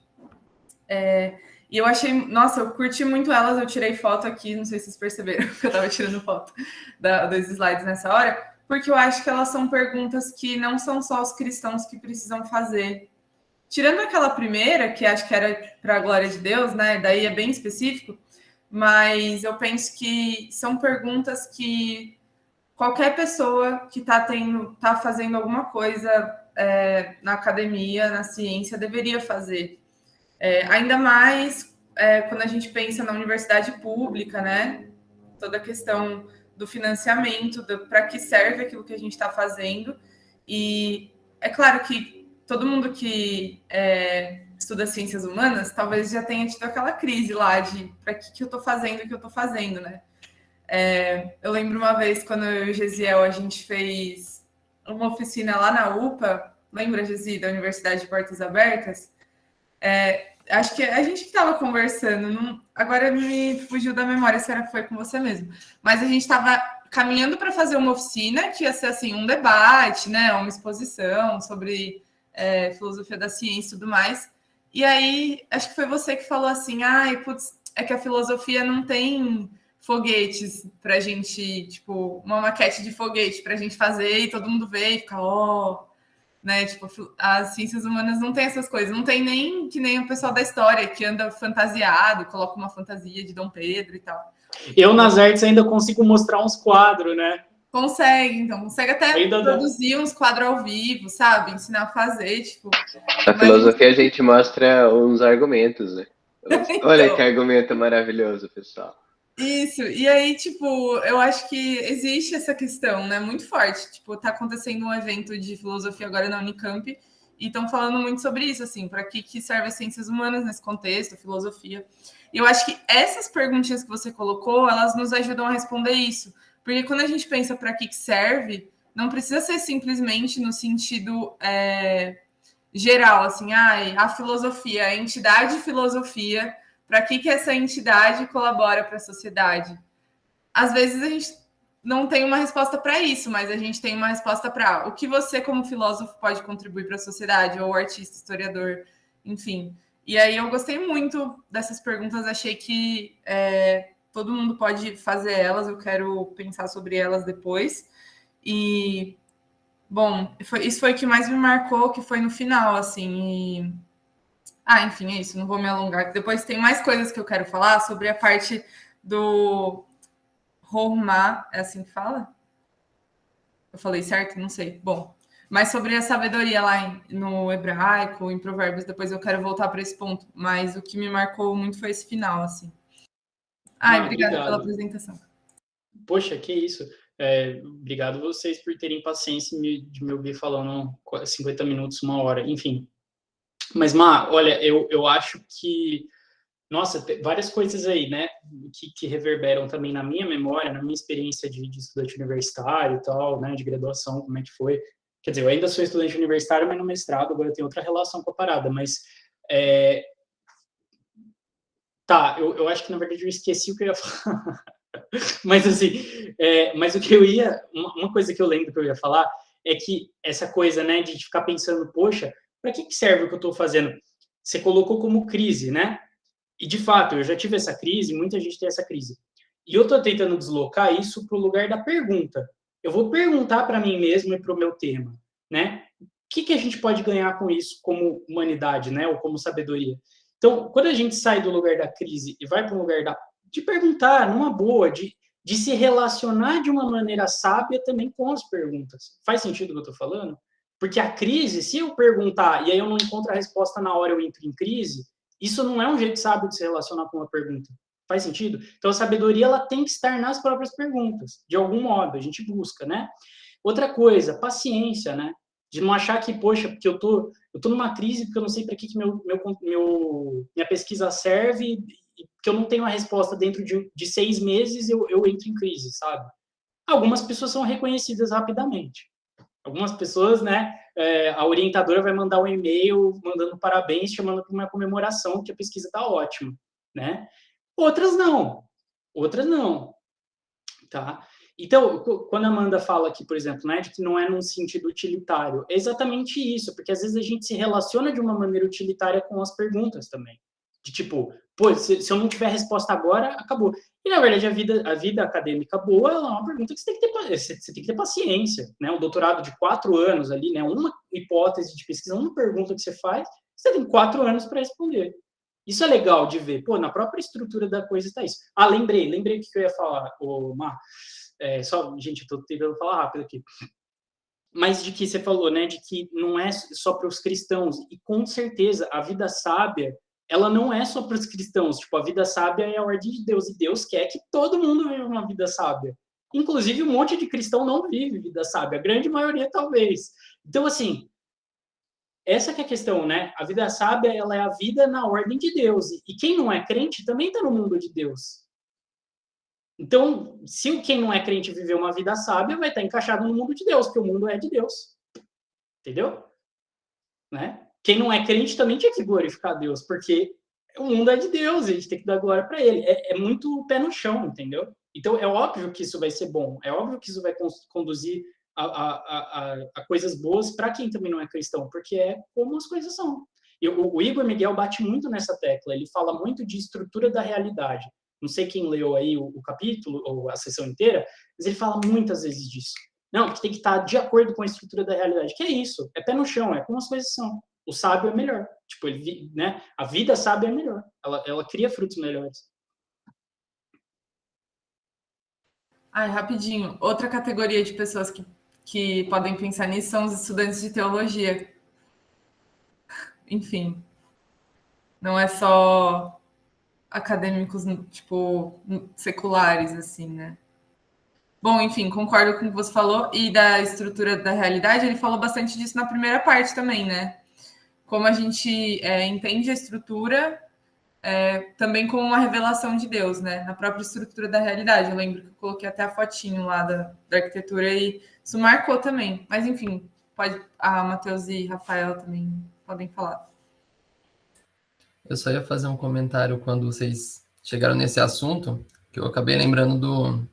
E eu achei, nossa, eu curti muito elas, eu tirei foto aqui, não sei se vocês perceberam que eu estava tirando foto dos slides nessa hora, porque eu acho que elas são perguntas que não são só os cristãos que precisam fazer. Tirando aquela primeira, que acho que era para a glória de Deus, né? Daí é bem específico, mas eu penso que são perguntas que qualquer pessoa que tá fazendo alguma coisa na academia, na ciência, deveria fazer. Ainda mais quando a gente pensa na universidade pública, né? Toda a questão do financiamento, para que serve aquilo que a gente está fazendo. E é claro que todo mundo que estuda ciências humanas talvez já tenha tido aquela crise lá de para que eu estou fazendo o que eu estou fazendo, né? Eu lembro uma vez quando eu e o Gesiel, a gente fez uma oficina lá na UPA, lembra, Gesi, da Universidade de Portas Abertas? Acho que a gente que estava conversando, agora me fugiu da memória se foi com você mesmo, mas a gente estava caminhando para fazer uma oficina que ia ser assim, um debate, né, uma exposição sobre filosofia da ciência e tudo mais. E aí, acho que foi você que falou assim, putz, é que a filosofia não tem foguetes pra gente, tipo, uma maquete de foguete pra gente fazer e todo mundo vê e fica, né? Tipo, as ciências humanas não tem essas coisas, não tem nem que nem o pessoal da história que anda fantasiado, coloca uma fantasia de Dom Pedro e tal.
Eu, nas artes, ainda consigo mostrar uns quadros, né?
Consegue até
ainda
produzir uns quadros ao vivo, sabe? Ensinar a fazer, tipo...
Na filosofia a gente mostra uns argumentos, né? Olha que argumento maravilhoso, pessoal.
Isso, e aí, tipo, eu acho que existe essa questão, né, muito forte. Tipo, tá acontecendo um evento de filosofia agora na Unicamp e estão falando muito sobre isso, assim, para que serve as ciências humanas nesse contexto, filosofia. E eu acho que essas perguntinhas que você colocou, elas nos ajudam a responder isso. Porque quando a gente pensa para que serve, não precisa ser simplesmente no sentido geral, assim, a filosofia, a entidade filosofia, para que essa entidade colabora para a sociedade? Às vezes a gente não tem uma resposta para isso, mas a gente tem uma resposta para o que você, como filósofo, pode contribuir para a sociedade, ou artista, historiador, enfim. E aí eu gostei muito dessas perguntas, achei que todo mundo pode fazer elas, eu quero pensar sobre elas depois. E, bom, isso foi o que mais me marcou, que foi no final, assim. Enfim, é isso, não vou me alongar. Depois tem mais coisas que eu quero falar sobre a parte do Hormá, é assim que fala? Eu falei certo? Não sei. Bom, mas sobre a sabedoria lá no hebraico, em Provérbios, depois eu quero voltar para esse ponto. Mas o que me marcou muito foi esse final, assim. Obrigada pela apresentação.
Poxa, que isso. Obrigado vocês por terem paciência de me ouvir falando 50 minutos, 1 hora, enfim. Mas, olha, eu acho que, nossa, várias coisas aí, né, que reverberam também na minha memória, na minha experiência de estudante universitário e tal, né, de graduação, como é que foi. Quer dizer, eu ainda sou estudante universitário, mas no mestrado agora eu tenho outra relação com a parada, mas... eu acho que, na verdade, eu esqueci o que eu ia falar. Mas, assim, mas o que eu ia... Uma coisa que eu lembro que eu ia falar é que essa coisa, né, de ficar pensando, poxa, para que serve o que eu estou fazendo? Você colocou como crise, né? E, de fato, eu já tive essa crise, muita gente tem essa crise. E eu estou tentando deslocar isso para o lugar da pergunta. Eu vou perguntar para mim mesmo e para o meu tema, né? O que a gente pode ganhar com isso como humanidade, né? Ou como sabedoria? Então, quando a gente sai do lugar da crise e vai para o lugar de perguntar, numa boa, de se relacionar de uma maneira sábia também com as perguntas. Faz sentido o que eu estou falando? Porque a crise, se eu perguntar e aí eu não encontro a resposta na hora, eu entro em crise, isso não é um jeito sábio de se relacionar com uma pergunta. Faz sentido? Então, a sabedoria ela tem que estar nas próprias perguntas, de algum modo, a gente busca, né? Outra coisa, paciência, né? De não achar que, poxa, porque eu tô numa crise, porque eu não sei para que minha pesquisa serve, e que eu não tenho a resposta dentro de 6 meses, eu entro em crise, sabe? Algumas pessoas são reconhecidas rapidamente. Algumas pessoas, né, a orientadora vai mandar um e-mail mandando parabéns, chamando para uma comemoração que a pesquisa está ótima, né? Outras não, tá? Então, quando a Amanda fala aqui, por exemplo, né, de que não é num sentido utilitário, é exatamente isso, porque às vezes a gente se relaciona de uma maneira utilitária com as perguntas também. De tipo, pô, se eu não tiver resposta agora, acabou. E, na verdade, a vida acadêmica boa, ela é uma pergunta que você tem que ter paciência, né? Um doutorado de 4 anos ali, né? Uma hipótese de pesquisa, uma pergunta que você faz, você tem 4 anos para responder. Isso é legal de ver. Pô, na própria estrutura da coisa está isso. Lembrei o que eu ia falar, Mar. Gente, eu tô tentando falar rápido aqui. Mas de que você falou, né? De que não é só para os cristãos. E, com certeza, a vida sábia ela não é só para os cristãos. Tipo, a vida sábia é a ordem de Deus, e Deus quer que todo mundo viva uma vida sábia. Inclusive, um monte de cristão não vive vida sábia, a grande maioria talvez. Então, assim, essa que é a questão, né? A vida sábia, ela é a vida na ordem de Deus. E quem não é crente também está no mundo de Deus. Então, se quem não é crente viver uma vida sábia, vai estar encaixado no mundo de Deus, porque o mundo é de Deus. Entendeu? Né? Quem não é crente também tinha que glorificar Deus, porque o mundo é de Deus, a gente tem que dar glória para ele. É muito pé no chão, entendeu? Então, é óbvio que isso vai ser bom, é óbvio que isso vai conduzir a coisas boas para quem também não é cristão, porque é como as coisas são. E o Igor Miguel bate muito nessa tecla, ele fala muito de estrutura da realidade. Não sei quem leu aí o capítulo ou a sessão inteira, mas ele fala muitas vezes disso. Não, porque tem que estar de acordo com a estrutura da realidade. Que é isso? É pé no chão, é como as coisas são. O sábio é melhor. Tipo, ele, né? A vida sábia é melhor. Ela cria frutos melhores.
Ai, rapidinho. Outra categoria de pessoas que podem pensar nisso são os estudantes de teologia. Enfim, não é só acadêmicos, tipo, seculares, assim, né? Bom, enfim, concordo com o que você falou. E da estrutura da realidade, ele falou bastante disso na primeira parte também, né? Como a gente entende a estrutura também como uma revelação de Deus, né? Na própria estrutura da realidade. Eu lembro que eu coloquei até a fotinho lá da arquitetura e isso marcou também. Mas, enfim, Matheus e Rafael também podem falar.
Eu só ia fazer um comentário quando vocês chegaram nesse assunto, que eu acabei lembrando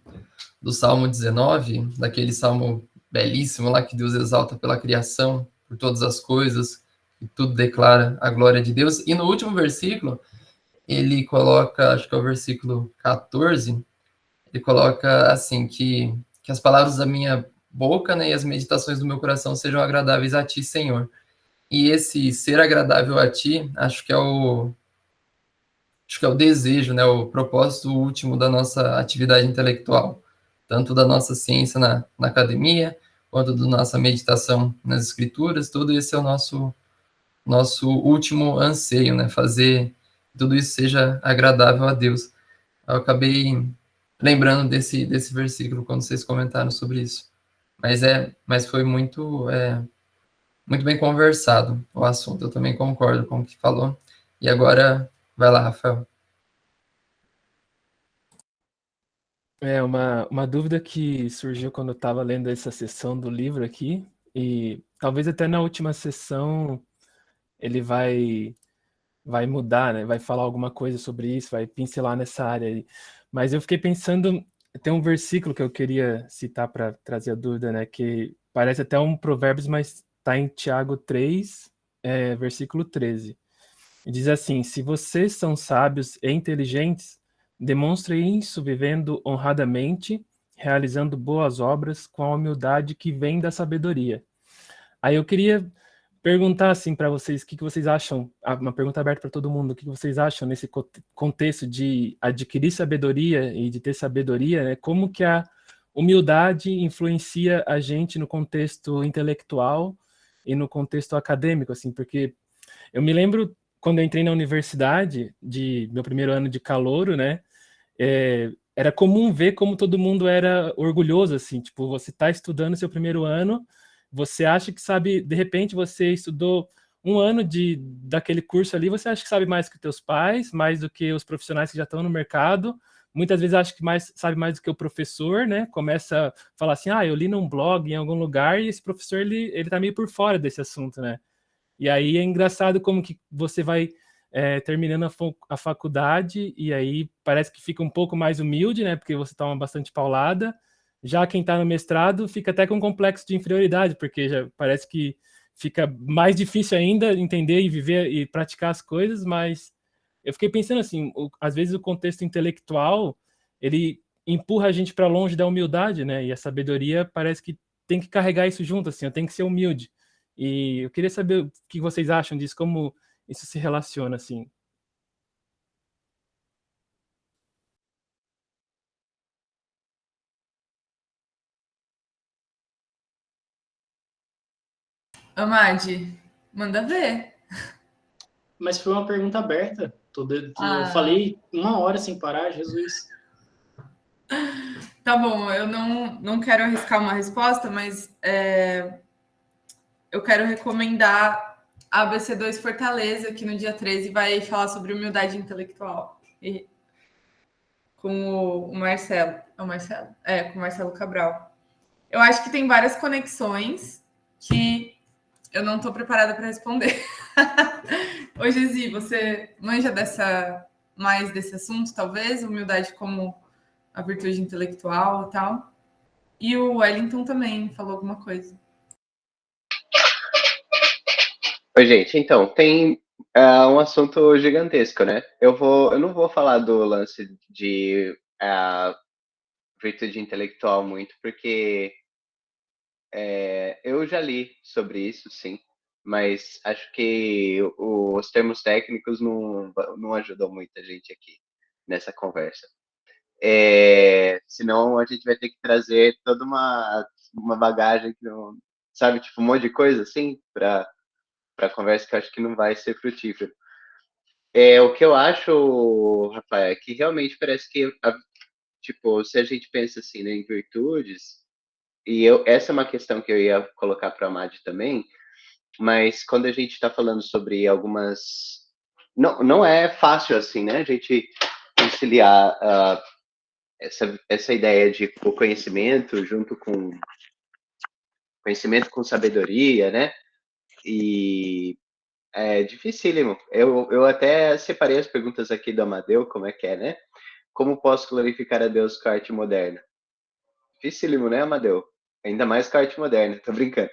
do Salmo 19, daquele salmo belíssimo lá que Deus exalta pela criação, por todas as coisas, e tudo declara a glória de Deus. E no último versículo, ele coloca, acho que é o versículo 14, ele coloca assim, que as palavras da minha boca, né, e as meditações do meu coração sejam agradáveis a ti, Senhor. E esse ser agradável a ti, acho que é o desejo, né, o propósito último da nossa atividade intelectual, tanto da nossa ciência na academia, quanto da nossa meditação nas escrituras, tudo isso é o nosso último anseio, né, fazer tudo isso seja agradável a Deus. Eu acabei lembrando desse versículo quando vocês comentaram sobre isso. Mas foi muito bem conversado o assunto. Eu também concordo com o que falou. E agora, vai lá, Rafael.
Uma dúvida que surgiu quando eu estava lendo essa sessão do livro aqui, e talvez até na última sessão ele vai mudar, né? Vai falar alguma coisa sobre isso, vai pincelar nessa área aí. Mas eu fiquei pensando, tem um versículo que eu queria citar para trazer a dúvida, né? Que parece até um Provérbios, mas está em Tiago 3, versículo 13. E diz assim: se vocês são sábios e inteligentes, demonstrem isso vivendo honradamente, realizando boas obras com a humildade que vem da sabedoria. Aí eu queria perguntar assim para vocês, o que vocês acham, uma pergunta aberta para todo mundo, o que vocês acham nesse contexto de adquirir sabedoria e de ter sabedoria, né? Como que a humildade influencia a gente no contexto intelectual e no contexto acadêmico, assim, porque eu me lembro quando eu entrei na universidade, de meu primeiro ano de calouro, né? Era comum ver como todo mundo era orgulhoso, assim, tipo, você está estudando seu primeiro ano, você acha que sabe, de repente você estudou um ano daquele curso ali, você acha que sabe mais que teus pais, mais do que os profissionais que já estão no mercado, muitas vezes acha que sabe mais do que o professor, né? Começa a falar assim, eu li num blog em algum lugar, e esse professor, ele tá meio por fora desse assunto, né? E aí é engraçado como que você vai terminando a faculdade e aí parece que fica um pouco mais humilde, né? Porque você toma bastante paulada. Já quem está no mestrado fica até com um complexo de inferioridade, porque já parece que fica mais difícil ainda entender e viver e praticar as coisas, mas eu fiquei pensando assim, às vezes o contexto intelectual, ele empurra a gente para longe da humildade, né? E a sabedoria parece que tem que carregar isso junto, assim, eu tenho que ser humilde. E eu queria saber o que vocês acham disso, como isso se relaciona, assim.
Amade, manda ver.
Mas foi uma pergunta aberta. Eu falei 1 hora sem parar, Jesus.
Tá bom, eu não quero arriscar uma resposta, mas eu quero recomendar a ABC2 Fortaleza, que no dia 13 vai falar sobre humildade intelectual. Com o Marcelo. É o Marcelo? É, com o Marcelo Cabral. Eu acho que tem várias conexões que eu não estou preparada para responder. Ô, Gesi, você manja mais desse assunto, talvez? Humildade como a virtude intelectual e tal. E o Wellington também falou alguma coisa.
Oi, gente, então, tem um assunto gigantesco, né? Eu não vou falar do lance de virtude intelectual muito, porque eu já li sobre isso, sim, mas acho que os termos técnicos não ajudam muita gente aqui nessa conversa. Senão a gente vai ter que trazer toda uma bagagem que não, sabe, tipo um monte de coisa assim para conversa que eu acho que não vai ser frutífero. O que eu acho, Rafael, é que realmente parece que, tipo, se a gente pensa assim, né, em virtudes, essa é uma questão que eu ia colocar para a Madi também, mas quando a gente está falando sobre algumas. Não é fácil assim, né, a gente conciliar essa ideia de conhecimento junto com conhecimento com sabedoria, né? E é dificílimo. Eu até separei as perguntas aqui do Amadeu, como é que é, né? Como posso glorificar a Deus com a arte moderna? Dificílimo, né, Amadeu? Ainda mais com a arte moderna, tô brincando.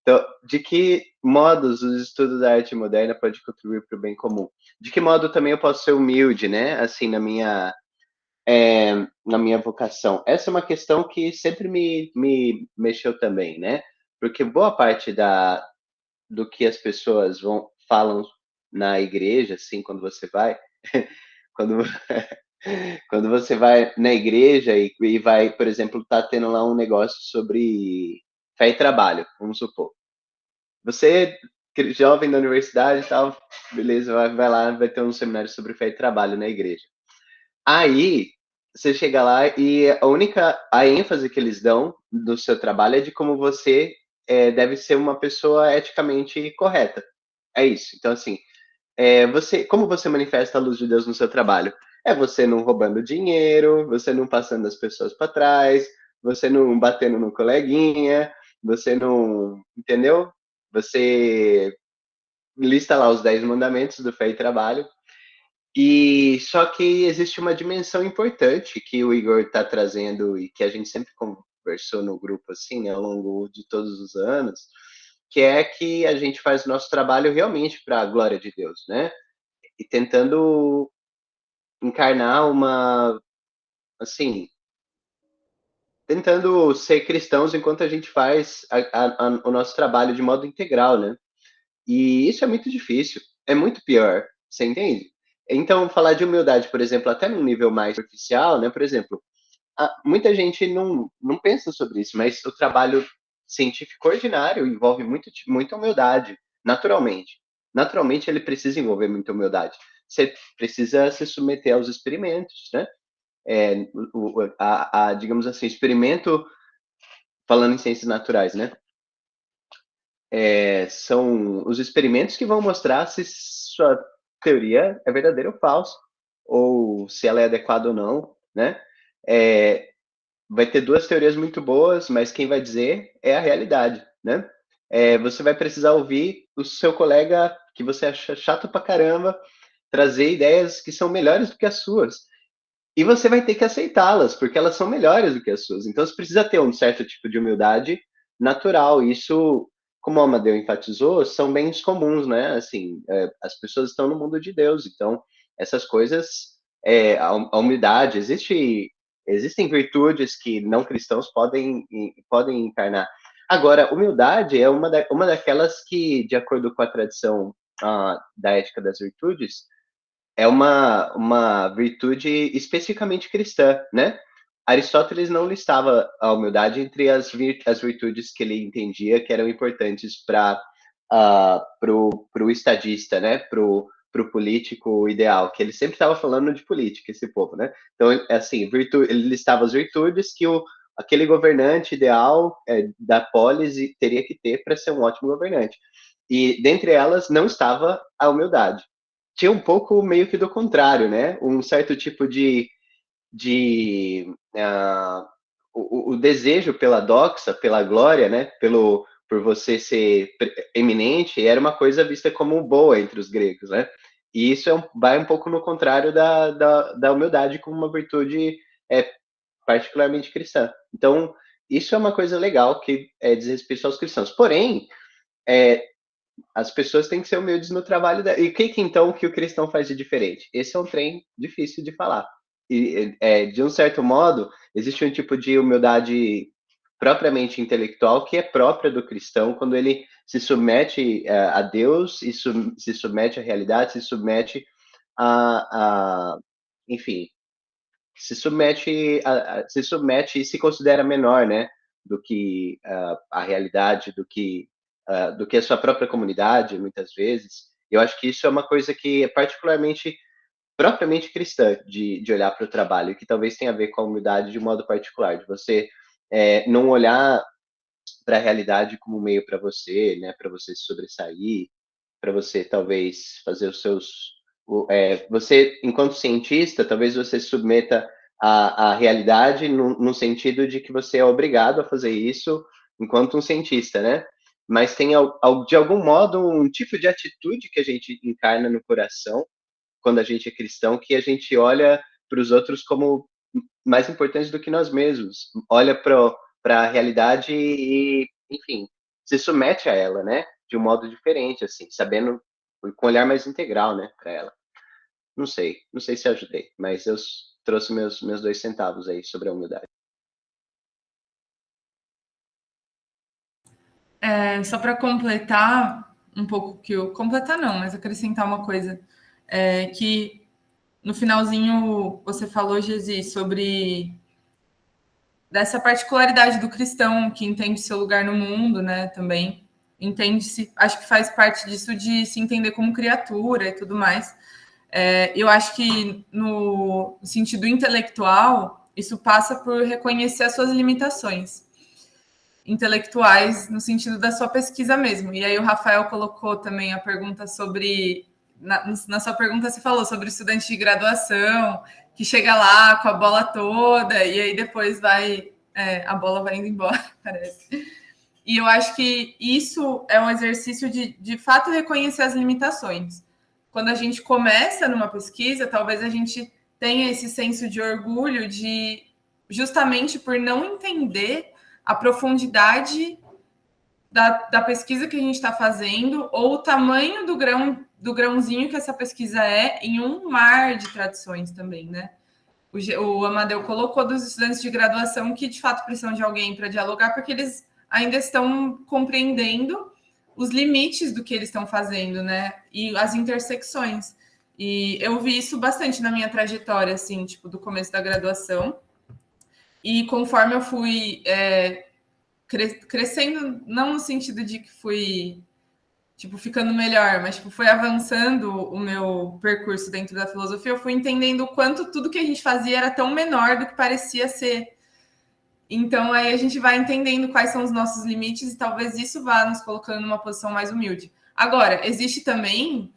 Então, de que modos os estudos da arte moderna podem contribuir para o bem comum? De que modo também eu posso ser humilde, né? Assim, na minha vocação. Essa é uma questão que sempre me mexeu também, né? Porque boa parte do que as pessoas falam na igreja, assim, quando você vai, quando, quando você vai na igreja e vai, por exemplo, tá tendo lá um negócio sobre fé e trabalho, vamos supor. Você, jovem da universidade e tal, beleza, vai lá, vai ter um seminário sobre fé e trabalho na igreja. Aí, você chega lá e a ênfase que eles dão no seu trabalho é de como você deve ser uma pessoa eticamente correta. É isso. Então, assim, como você manifesta a luz de Deus no seu trabalho? É você não roubando dinheiro, você não passando as pessoas para trás, você não batendo no coleguinha, você não, entendeu? Você lista lá os 10 mandamentos do fé e trabalho. E só que existe uma dimensão importante que o Igor está trazendo e que a gente sempre conversou no grupo assim, né, ao longo de todos os anos, que é que a gente faz o nosso trabalho realmente para a glória de Deus, né? E tentando encarnar assim, tentando ser cristãos enquanto a gente faz o nosso trabalho de modo integral, né? E isso é muito difícil, é muito pior, você entende? Então, falar de humildade, por exemplo, até num nível mais superficial, né? Por exemplo, muita gente não pensa sobre isso, mas o trabalho científico ordinário envolve muita humildade, naturalmente. Naturalmente, ele precisa envolver muita humildade. Você precisa se submeter aos experimentos, né? Digamos assim, experimento, falando em ciências naturais, né? São os experimentos que vão mostrar se sua teoria é verdadeira ou falsa, ou se ela é adequada ou não, né? Vai ter duas teorias muito boas, mas quem vai dizer é a realidade, né? Você vai precisar ouvir o seu colega que você acha chato pra caramba trazer ideias que são melhores do que as suas. E você vai ter que aceitá-las, porque elas são melhores do que as suas. Então, você precisa ter um certo tipo de humildade natural. Isso, como a Amadeu enfatizou, são bens comuns, né? Assim, as pessoas estão no mundo de Deus, então essas coisas, a humildade, existem virtudes que não cristãos podem encarnar. Agora, humildade é uma daquelas que, de acordo com a tradição da ética das virtudes, é uma virtude especificamente cristã, né? Aristóteles não listava a humildade entre as virtudes que ele entendia que eram importantes para o estadista, né? Para o político ideal, que ele sempre estava falando de política, esse povo, né? Então, assim, ele listava as virtudes que o aquele governante ideal da polis teria que ter para ser um ótimo governante. E dentre elas não estava a humildade. Tinha um pouco meio que do contrário, né? Um certo tipo de o desejo pela doxa, pela glória, né? Por você ser eminente, era uma coisa vista como boa entre os gregos, né? E isso vai um pouco no contrário da humildade como uma virtude particularmente cristã. Então, isso é uma coisa legal que diz respeito aos cristãos. Porém, as pessoas têm que ser humildes no trabalho dela. E o que então que o cristão faz de diferente? Esse é um trem difícil de falar. E, de um certo modo, existe um tipo de humildade propriamente intelectual que é própria do cristão quando ele se submete a Deus, e se submete à realidade, se submete enfim, se submete e se considera menor, né, do que a realidade, do que a sua própria comunidade, muitas vezes. Eu acho que isso é uma coisa que é particularmente, propriamente cristã, de olhar para o trabalho, e que talvez tenha a ver com a humildade de modo particular, de você não olhar para a realidade como meio para você, né, para você se sobressair, para você talvez fazer os seus. Você, enquanto cientista, talvez você se submeta à realidade no sentido de que você é obrigado a fazer isso enquanto um cientista, né? Mas tem, de algum modo, um tipo de atitude que a gente encarna no coração quando a gente é cristão, que a gente olha para os outros como mais importantes do que nós mesmos. Olha para a realidade e, enfim, se submete a ela, né? De um modo diferente, assim, sabendo, com um olhar mais integral, né, para ela. Não sei se ajudei, mas eu trouxe meus 2 centavos aí sobre a humildade.
Só para completar um pouco que eu... Completar não, mas acrescentar uma coisa. Que no finalzinho você falou, Gesi, sobre dessa particularidade do cristão que entende seu lugar no mundo, né, também. Entende-se, acho que faz parte disso de se entender como criatura e tudo mais. Eu acho que no sentido intelectual, isso passa por reconhecer as suas limitações intelectuais no sentido da sua pesquisa mesmo. E aí o Rafael colocou também a pergunta sobre... Na sua pergunta você falou sobre estudante de graduação, que chega lá com a bola toda, e aí depois a bola vai indo embora, parece. E eu acho que isso é um exercício de fato reconhecer as limitações. Quando a gente começa numa pesquisa, talvez a gente tenha esse senso de orgulho justamente por não entender a profundidade da pesquisa que a gente está fazendo ou o tamanho do grãozinho que essa pesquisa em um mar de tradições também, né? O Amadeu colocou dos estudantes de graduação que, de fato, precisam de alguém para dialogar, porque eles ainda estão compreendendo os limites do que eles estão fazendo, né? E as intersecções. E eu vi isso bastante na minha trajetória, assim, tipo, do começo da graduação. E conforme eu fui crescendo, não no sentido de que fui tipo, ficando melhor, mas tipo, foi avançando o meu percurso dentro da filosofia, eu fui entendendo o quanto tudo que a gente fazia era tão menor do que parecia ser. Então, aí a gente vai entendendo quais são os nossos limites e talvez isso vá nos colocando numa posição mais humilde. Agora, existe também,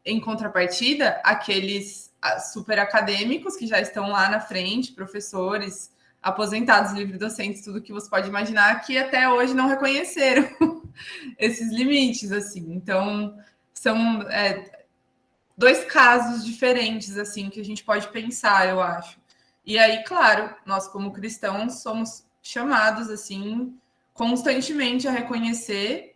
em contrapartida, aqueles super acadêmicos que já estão lá na frente, professores, aposentados, livre-docentes, tudo que você pode imaginar, que até hoje não reconheceram esses limites, assim. Então, são dois casos diferentes, assim, que a gente pode pensar, eu acho. E aí, claro, nós como cristãos somos chamados, assim, constantemente a reconhecer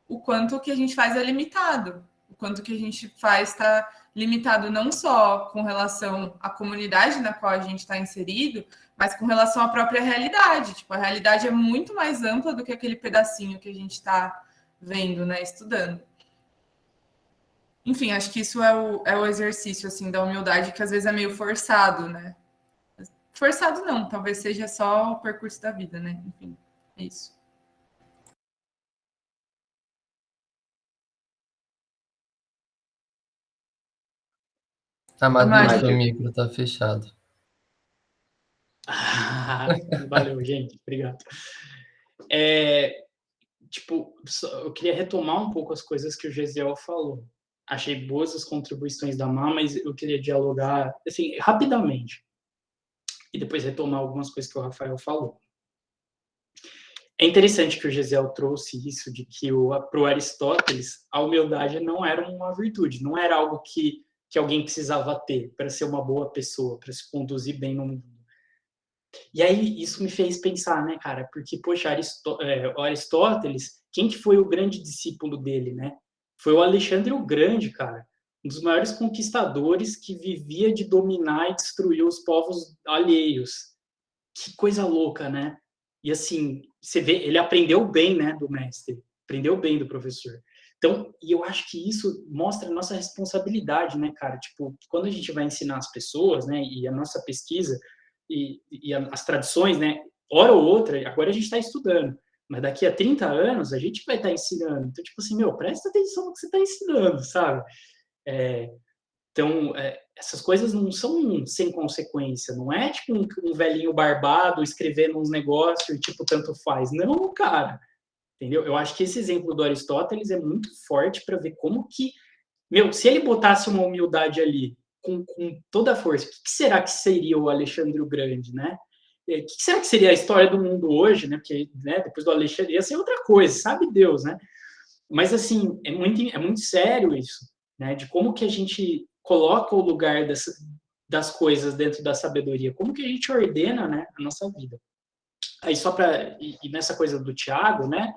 o quanto que a gente faz é limitado, o quanto que a gente faz está limitado não só com relação à comunidade na qual a gente está inserido, mas com relação à própria realidade. Tipo, a realidade é muito mais ampla do que aquele pedacinho que a gente está vendo, né, estudando. Enfim, acho que isso é o exercício, assim, da humildade, que às vezes é meio forçado, né? Forçado não, talvez seja só o percurso da vida, né? Enfim, é isso.
Amadeu,
Amadeu.
seu micro tá fechado.
Valeu, gente. Obrigado. Eu queria retomar um pouco as coisas que o Gesiel falou. Achei boas as contribuições da Má, mas eu queria dialogar, assim, rapidamente. E depois retomar algumas coisas que o Rafael falou. É interessante que o Gesiel trouxe isso de que para o Aristóteles a humildade não era uma virtude, não era algo que alguém precisava ter para ser uma boa pessoa, para se conduzir bem no mundo. E aí isso me fez pensar, né, cara? Porque, poxa, o Aristóteles, quem que foi o grande discípulo dele, né? Foi o Alexandre o Grande, cara. Um dos maiores conquistadores que vivia de dominar e destruir os povos alheios. Que coisa louca, né? E assim, você vê, ele aprendeu bem, né, do mestre, aprendeu bem do professor. Então, e eu acho que isso mostra a nossa responsabilidade, né, cara? Tipo, quando a gente vai ensinar as pessoas, né, e a nossa pesquisa e as tradições, né, hora ou outra, agora a gente está estudando, mas daqui a 30 anos a gente vai estar ensinando. Então, tipo assim, presta atenção no que você está ensinando, sabe? Então, essas coisas não são sem consequência, não é tipo um velhinho barbado escrevendo uns negócios e tipo, tanto faz. Não, cara, entendeu? Eu acho que esse exemplo do Aristóteles é muito forte para ver como que, se ele botasse uma humildade ali com toda a força, o que será que seria o Alexandre o Grande, né? O que será que seria a história do mundo hoje, né? Porque, né, depois do Alexandre ia ser outra coisa, sabe Deus, né? Mas, assim, é muito sério isso, né? De como que a gente coloca o lugar das coisas dentro da sabedoria, como que a gente ordena, né, a nossa vida. Aí só para e nessa coisa do Tiago, né,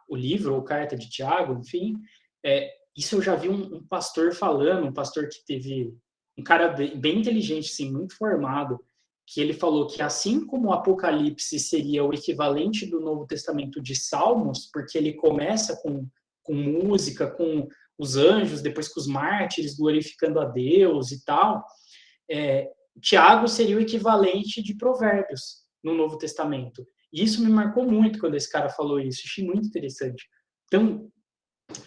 o livro ou carta de Tiago, enfim, isso eu já vi um pastor falando, um pastor que teve um cara bem inteligente, assim, muito formado, que ele falou que assim como o Apocalipse seria o equivalente do Novo Testamento de Salmos, porque ele começa com música, com os anjos, depois com os mártires glorificando a Deus e tal, Tiago seria o equivalente de Provérbios no Novo Testamento. E isso me marcou muito quando esse cara falou isso, achei muito interessante. Então,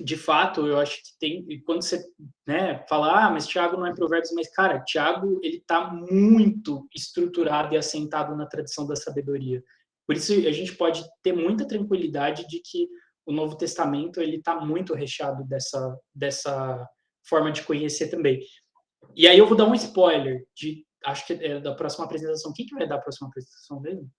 de fato, eu acho que tem, quando você, né, fala, mas Tiago não é Provérbios, mas, cara, Tiago, ele está muito estruturado e assentado na tradição da sabedoria. Por isso, a gente pode ter muita tranquilidade de que o Novo Testamento, ele está muito recheado dessa forma de conhecer também. E aí eu vou dar um spoiler, acho que é da próxima apresentação. Quem que vai dar a próxima apresentação mesmo?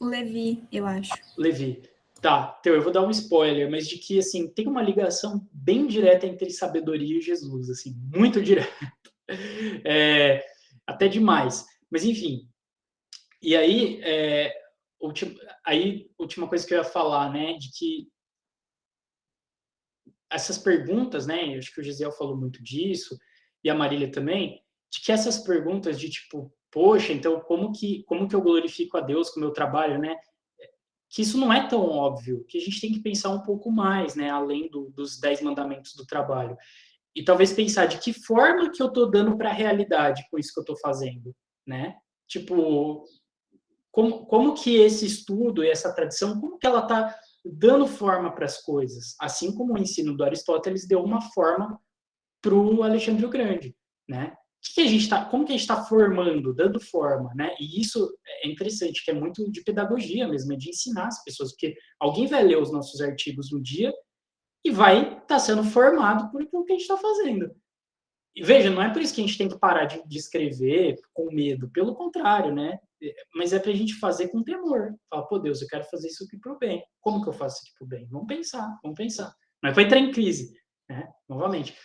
O Levi, eu acho.
Levi. Tá, então eu vou dar um spoiler, mas de que, assim, tem uma ligação bem direta entre sabedoria e Jesus, assim, muito direta. Até demais. Mas, enfim. E aí, última coisa que eu ia falar, né, de que essas perguntas, né, eu acho que o Gisele falou muito disso, e a Marília também, de que essas perguntas de tipo, poxa, então como que eu glorifico a Deus com o meu trabalho, né? Que isso não é tão óbvio, que a gente tem que pensar um pouco mais, né, além dos 10 mandamentos do trabalho. E talvez pensar de que forma que eu estou dando para a realidade com isso que eu estou fazendo, né? Tipo, como que esse estudo e essa tradição, como que ela está dando forma para as coisas, assim como o ensino do Aristóteles deu uma forma para o Alexandre o Grande, né? Como que a gente está formando, dando forma, né? E isso é interessante, que é muito de pedagogia mesmo, é de ensinar as pessoas, porque alguém vai ler os nossos artigos no dia e vai estar sendo formado por aquilo que a gente está fazendo. E veja, não é por isso que a gente tem que parar de escrever com medo, pelo contrário, né? Mas é para a gente fazer com temor. Falar, pô, Deus, eu quero fazer isso aqui para o bem. Como que eu faço isso aqui para o bem? Vamos pensar. Não é para entrar em crise, né? Novamente.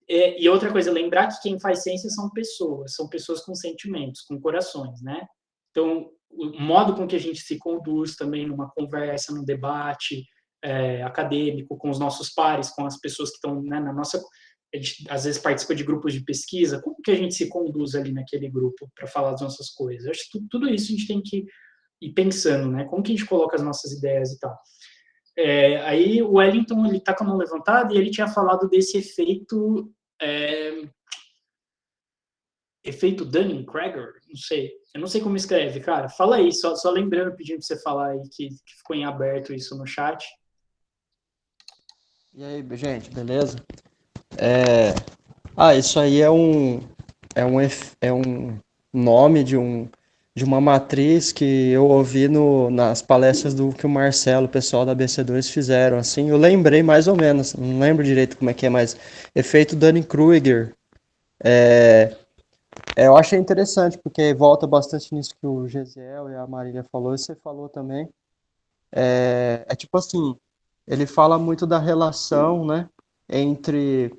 E outra coisa, lembrar que quem faz ciência são pessoas com sentimentos, com corações, né? Então, o modo com que a gente se conduz também numa conversa, num debate acadêmico, com os nossos pares, com as pessoas que estão, né, na nossa... A gente, às vezes, participa de grupos de pesquisa, como que a gente se conduz ali naquele grupo para falar das nossas coisas? Eu acho que tudo isso a gente tem que ir pensando, né? Como que a gente coloca as nossas ideias e tal. Aí o Wellington, ele tá com a mão levantada e ele tinha falado desse efeito Dunning-Kruger, eu não sei como escreve, cara, fala aí, só lembrando, pedindo pra você falar aí que ficou em aberto isso no chat.
E aí, gente, beleza? Isso aí é é um nome de uma matriz que eu ouvi nas palestras do que o Marcelo, o pessoal da BC2 fizeram, assim, eu lembrei mais ou menos, não lembro direito como é que é, mas efeito Dunning-Kruger. Eu achei interessante, porque volta bastante nisso que o Gesiel e a Marília falou, e você falou também. É tipo assim, ele fala muito da relação, né, entre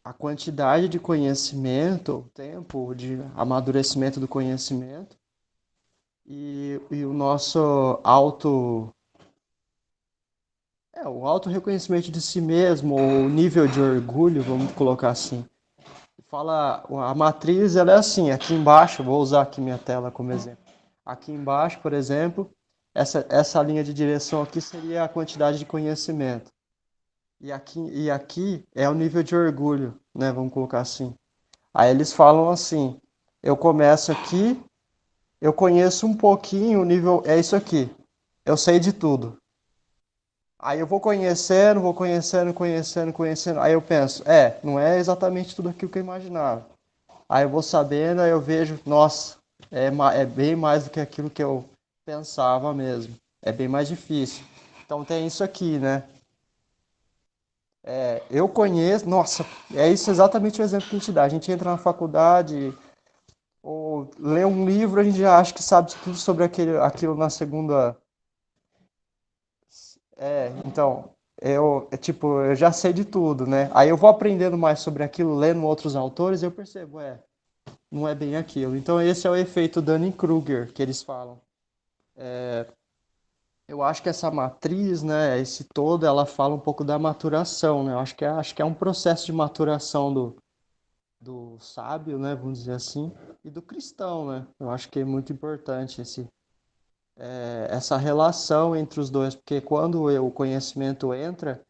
a quantidade de conhecimento, o tempo de amadurecimento do conhecimento e o nosso o auto reconhecimento de si mesmo, ou o nível de orgulho, vamos colocar assim. Fala, a matriz, ela é assim, aqui embaixo, vou usar aqui minha tela como exemplo. Aqui embaixo, por exemplo, essa linha de direção aqui seria a quantidade de conhecimento. E aqui é o nível de orgulho, né? Vamos colocar assim. Aí eles falam assim: eu começo aqui, eu conheço um pouquinho, o nível é isso aqui. Eu sei de tudo. Aí eu vou conhecendo, conhecendo. Aí eu penso, não é exatamente tudo aquilo que eu imaginava. Aí eu vou sabendo, aí eu vejo, nossa, é bem mais do que aquilo que eu pensava mesmo. É bem mais difícil. Então tem isso aqui, né? Eu conheço, nossa, é isso exatamente o exemplo que a gente dá. A gente entra na faculdade ou lê um livro, a gente já acha que sabe tudo sobre aquilo na segunda. Então, tipo, eu já sei de tudo, né? Aí eu vou aprendendo mais sobre aquilo, lendo outros autores, e eu percebo, não é bem aquilo. Então esse é o efeito Dunning-Kruger que eles falam. Eu acho que essa matriz, né, esse todo, ela fala um pouco da maturação, né? Eu acho que é um processo de maturação do sábio, né, vamos dizer assim, e do cristão, né? Eu acho que é muito importante essa relação entre os dois, porque quando o conhecimento entra,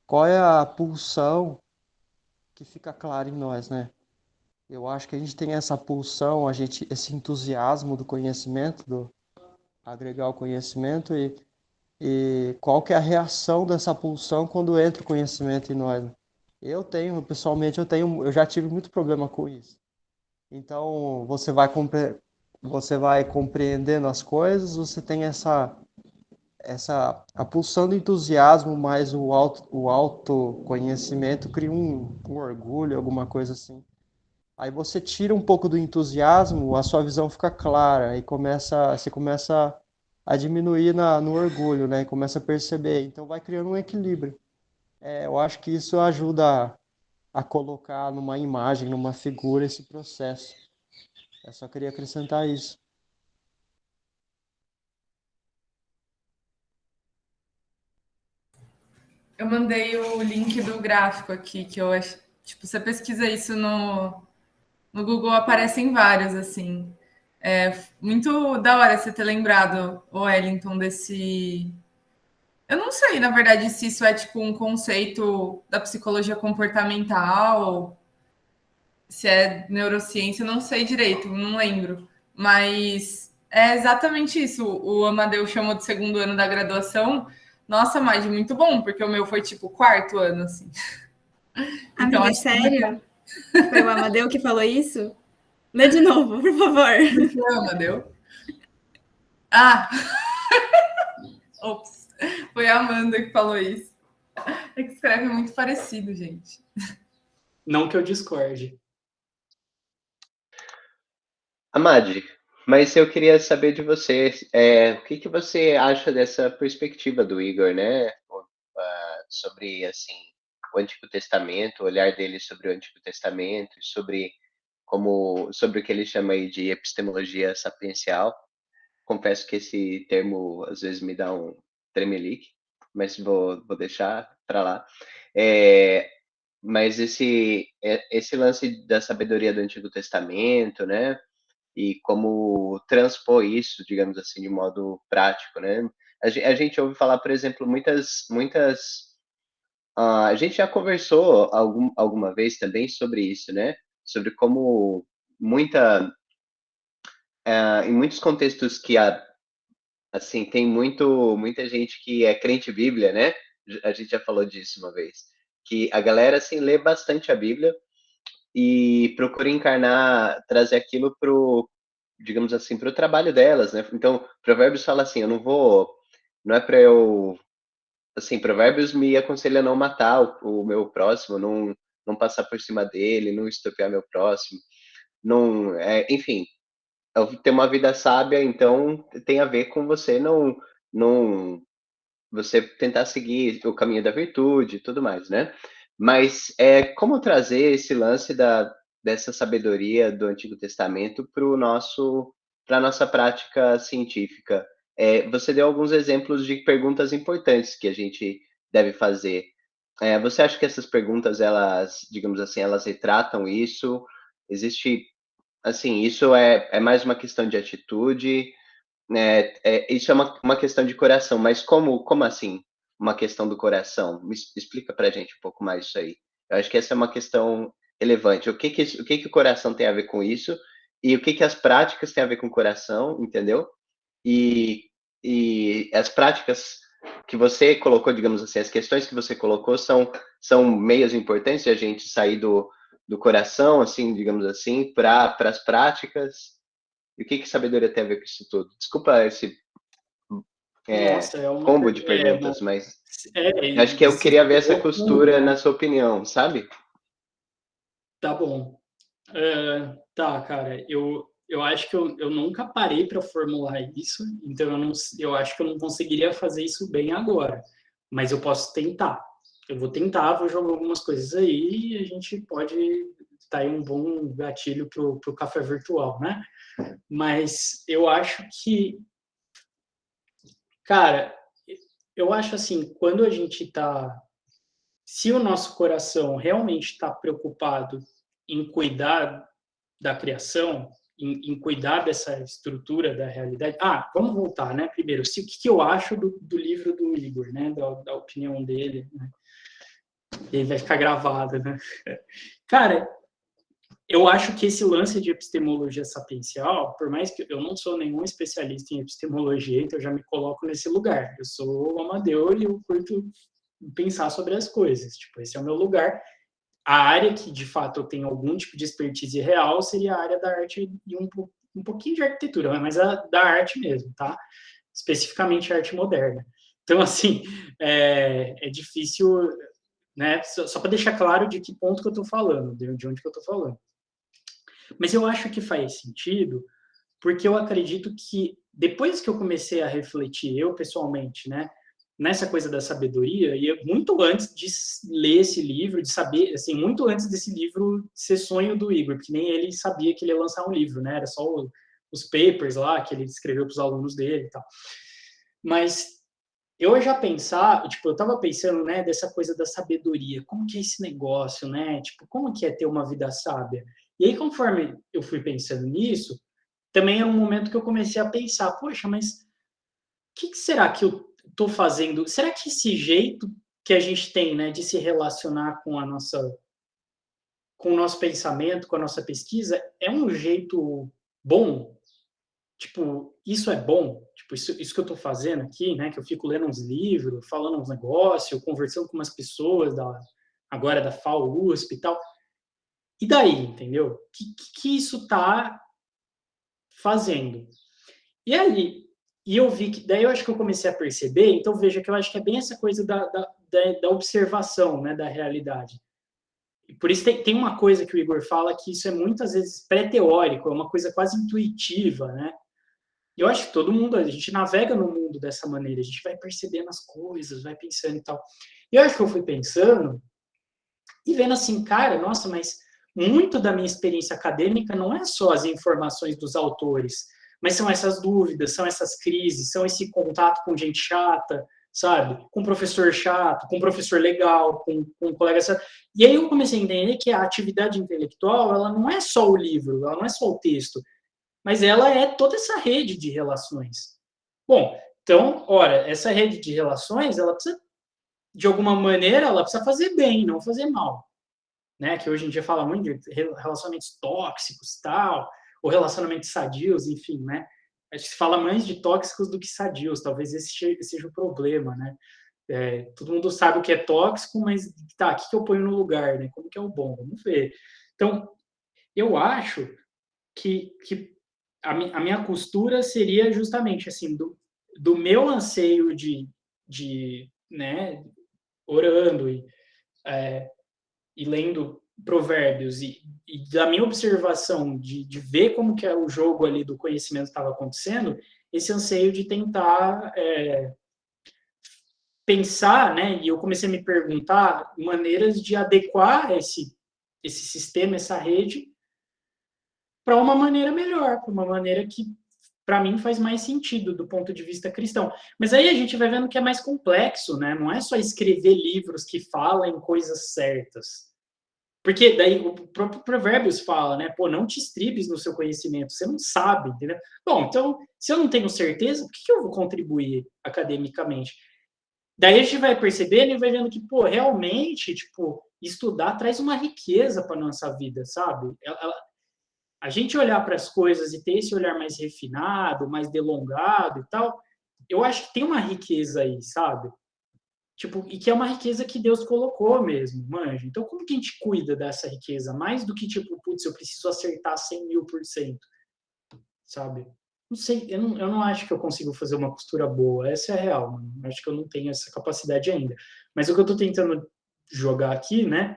qual é a pulsão que fica clara em nós, né? Eu acho que a gente tem essa pulsão, esse entusiasmo do conhecimento, do agregar o conhecimento e qual que é a reação dessa pulsão quando entra o conhecimento em nós. Pessoalmente, eu já tive muito problema com isso. Então, você vai compreendendo as coisas, você tem a pulsão do entusiasmo mais o autoconhecimento cria um orgulho, alguma coisa assim. Aí você tira um pouco do entusiasmo, a sua visão fica clara e você começa a diminuir no orgulho, né? E começa a perceber. Então vai criando um equilíbrio. Eu acho que isso ajuda a colocar numa imagem, numa figura esse processo. Eu só queria acrescentar isso.
Eu mandei o link do gráfico aqui, que eu acho. Tipo, você pesquisa isso no Google, aparecem vários, assim. É muito da hora você ter lembrado, o Wellington, desse. Eu não sei, na verdade, se isso é tipo um conceito da psicologia comportamental, se é neurociência, eu não sei direito, não lembro. Mas é exatamente isso. O Amadeu chamou de segundo ano da graduação. Nossa, Madi, muito bom, porque o meu foi tipo quarto ano, assim. Então,
Amiga,
acho
sério? Foi o Amadeu que falou isso? Lê de novo, por favor.
que foi o Amadeu. Ah! Ops. Foi a Amanda que falou isso. É que escreve muito parecido, gente.
Não que eu discorde.
Amade, mas eu queria saber de você, o que que você acha dessa perspectiva do Igor, né? Sobre, assim, o Antigo Testamento, o olhar dele sobre o Antigo Testamento, sobre o que ele chama aí de epistemologia sapiencial. Confesso que esse termo às vezes me dá um tremelique, mas vou deixar para lá. É, mas esse lance da sabedoria do Antigo Testamento, né? E como transpor isso, digamos assim, de modo prático, né? A gente ouve falar, por exemplo, a gente já conversou alguma vez também sobre isso, né? Sobre como em muitos contextos assim, tem muita gente que é crente Bíblia, né? A gente já falou disso uma vez. Que a galera, assim, lê bastante a Bíblia, e procuro encarnar, trazer aquilo pro, digamos assim, pro trabalho delas, né? Então, Provérbios fala assim, não é para eu, assim, Provérbios me aconselha a não matar o meu próximo, não passar por cima dele, não estupiar meu próximo, não, enfim, ter uma vida sábia, então tem a ver com você não você tentar seguir o caminho da virtude e tudo mais, né? Mas como trazer esse lance dessa sabedoria do Antigo Testamento para a nossa prática científica? Você deu alguns exemplos de perguntas importantes que a gente deve fazer. Você acha que essas perguntas, elas, digamos assim, elas retratam isso? Existe, assim, isso é mais uma questão de atitude? Isso é uma questão de coração, mas como assim uma questão do coração? Explica pra gente um pouco mais isso aí. Eu acho que essa é uma questão relevante. O que o coração tem a ver com isso? E o que as práticas têm a ver com o coração, entendeu? E, e as práticas que você colocou, digamos assim, as questões que você colocou são meios importantes de a gente sair do coração, assim, digamos assim, para as práticas. E o que sabedoria tem a ver com isso tudo? Desculpa esse
Nossa, é uma,
combo de perguntas, mas acho que eu
você
queria ver essa
pegou tudo,
costura
né?
na sua opinião, sabe?
Tá bom. Tá, cara, eu acho que eu nunca parei para formular isso, então eu acho que eu não conseguiria fazer isso bem agora, mas eu posso tentar. Eu vou tentar, vou jogar algumas coisas aí e a gente pode tá aí um bom gatilho pro café virtual, né? Mas eu acho que, cara, eu acho assim, quando a gente tá, se o nosso coração realmente está preocupado em cuidar da criação, em cuidar dessa estrutura da realidade. Vamos voltar, né? Primeiro, o que eu acho do livro do Igor, né? Da opinião dele, né? Ele vai ficar gravado, né? Cara, eu acho que esse lance de epistemologia sapiencial, por mais que eu não sou nenhum especialista em epistemologia, então eu já me coloco nesse lugar. Eu sou amador e eu curto pensar sobre as coisas. Tipo, esse é o meu lugar. A área que, de fato, eu tenho algum tipo de expertise real seria a área da arte e um pouquinho de arquitetura, mas da arte mesmo, tá? Especificamente a arte moderna. Então, assim, é difícil, né? Só para deixar claro de que ponto que eu estou falando, de onde que eu estou falando. Mas eu acho que faz sentido, porque eu acredito que depois que eu comecei a refletir, eu pessoalmente, né, nessa coisa da sabedoria, e muito antes de ler esse livro, de saber, assim, muito antes desse livro ser sonho do Igor, porque nem ele sabia que ele ia lançar um livro, né, era só os papers lá que ele escreveu para os alunos dele e tal. Mas eu já pensava, tipo, eu estava pensando, né, dessa coisa da sabedoria, como que é esse negócio, né, tipo, como que é ter uma vida sábia? E aí, conforme eu fui pensando nisso, também é um momento que eu comecei a pensar, poxa, mas o que será que eu estou fazendo? Será que esse jeito que a gente tem, né, de se relacionar com com o nosso pensamento, com a nossa pesquisa, é um jeito bom? Tipo, isso é bom? Tipo, isso que eu estou fazendo aqui, né, que eu fico lendo uns livros, falando uns negócios, conversando com umas pessoas agora da FAO, USP e tal. E daí, entendeu? Que isso está fazendo? E aí, eu vi que, daí eu acho que eu comecei a perceber, então veja que eu acho que é bem essa coisa da observação, né, da realidade. E por isso tem uma coisa que o Igor fala que isso é muitas vezes pré-teórico, é uma coisa quase intuitiva, né? E eu acho que todo mundo, a gente navega no mundo dessa maneira, a gente vai percebendo as coisas, vai pensando e tal. E eu acho que eu fui pensando e vendo assim, cara, nossa, mas muito da minha experiência acadêmica não é só as informações dos autores, mas são essas dúvidas, são essas crises, são esse contato com gente chata, sabe? Com professor chato, com professor legal, com colega chato. E aí eu comecei a entender que a atividade intelectual, ela não é só o livro, ela não é só o texto, mas ela é toda essa rede de relações. Bom, então, ora, essa rede de relações, ela precisa, de alguma maneira, ela precisa fazer bem, não fazer mal. Né, que hoje em dia fala muito de relacionamentos tóxicos, tal, ou relacionamentos sadios, enfim, né? Acho que se fala mais de tóxicos do que sadios, talvez esse seja o problema, né? Todo mundo sabe o que é tóxico, mas tá, o que eu ponho no lugar, né? Como que é o bom? Vamos ver. Então, eu acho que a minha costura seria justamente assim, do meu anseio de né, orando e lendo provérbios e da minha observação de ver como que o jogo ali do conhecimento estava acontecendo, esse anseio de tentar pensar, né, e eu comecei a me perguntar maneiras de adequar esse sistema, essa rede, para uma maneira melhor, para uma maneira que, para mim, faz mais sentido do ponto de vista cristão. Mas aí a gente vai vendo que é mais complexo, né? Não é só escrever livros que falam coisas certas. Porque daí o próprio Provérbios fala, né? Pô, não te estribes no seu conhecimento, você não sabe, entendeu? Bom, então, se eu não tenho certeza, por que eu vou contribuir academicamente? Daí a gente vai percebendo e vai vendo que, pô, realmente, tipo, estudar traz uma riqueza para nossa vida, sabe? A gente olhar para as coisas e ter esse olhar mais refinado, mais delongado e tal, eu acho que tem uma riqueza aí, sabe? Tipo, e que é uma riqueza que Deus colocou mesmo, manja. Então, como que a gente cuida dessa riqueza? Mais do que, tipo, putz, eu preciso acertar 100.000%, sabe? Não sei, eu não acho que eu consigo fazer uma costura boa, essa é a real, mano. Eu acho que eu não tenho essa capacidade ainda. Mas o que eu tô tentando jogar aqui, né,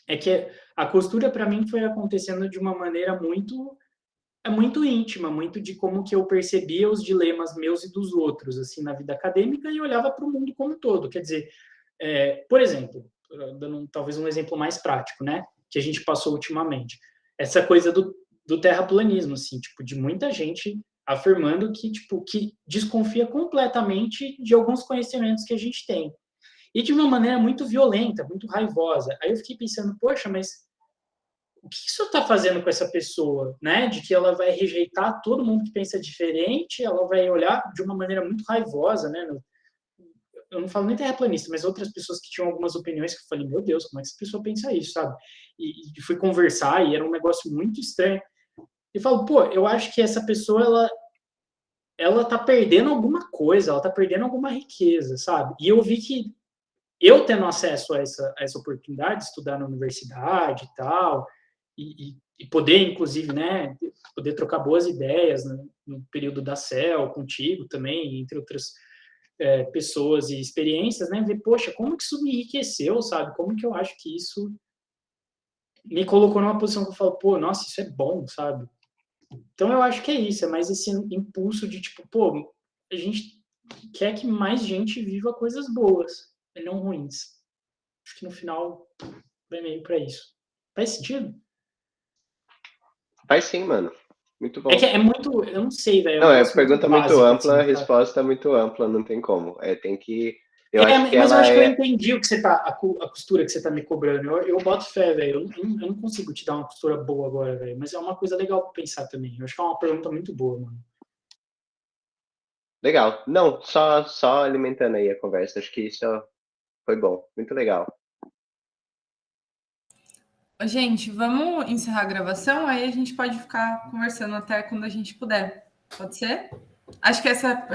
é que a costura para mim foi acontecendo de uma maneira muito íntima, muito de como que eu percebia os dilemas meus e dos outros, assim, na vida acadêmica, e olhava para o mundo como um todo. Quer dizer, por exemplo, dando talvez um exemplo mais prático, né, que a gente passou ultimamente, essa coisa do terraplanismo, assim, tipo, de muita gente afirmando que, tipo, que desconfia completamente de alguns conhecimentos que a gente tem. E de uma maneira muito violenta, muito raivosa. Aí eu fiquei pensando, poxa, mas o que isso está fazendo com essa pessoa, né? De que ela vai rejeitar todo mundo que pensa diferente, ela vai olhar de uma maneira muito raivosa, né? Eu não falo nem terraplanista, mas outras pessoas que tinham algumas opiniões que eu falei, meu Deus, como é que essa pessoa pensa isso, sabe? E fui conversar e era um negócio muito estranho. E falo, pô, eu acho que essa pessoa, ela tá perdendo alguma coisa, ela tá perdendo alguma riqueza, sabe? E eu vi que eu tendo acesso a essa oportunidade de estudar na universidade e tal, e poder, inclusive, né, poder trocar boas ideias, né, no período da CEL, contigo também, entre outras pessoas e experiências, né, ver, poxa, como que isso me enriqueceu, sabe? Como que eu acho que isso me colocou numa posição que eu falo, pô, nossa, isso é bom, sabe? Então eu acho que é isso, é mais esse impulso de tipo, pô, a gente quer que mais gente viva coisas boas e não ruins. Acho que no final vai meio para isso. Faz sentido?
Faz sim, mano. Muito bom.
É que é muito, eu não sei, velho.
Não,
É um
pergunta muito
básico,
ampla, a
assim,
resposta é muito ampla, não tem como. Tem que. Eu acho que
mas eu
ela
acho que eu
é.
entendi o que você tá, a costura que você tá me cobrando. Eu boto fé, velho. Eu não consigo te dar uma costura boa agora, velho. Mas é uma coisa legal para pensar também. Eu acho que é uma pergunta muito boa, mano.
Legal. Não, só alimentando aí a conversa. Acho que isso foi bom. Muito legal.
Gente, vamos encerrar a gravação, aí a gente pode ficar conversando até quando a gente puder. Pode ser? Acho que essa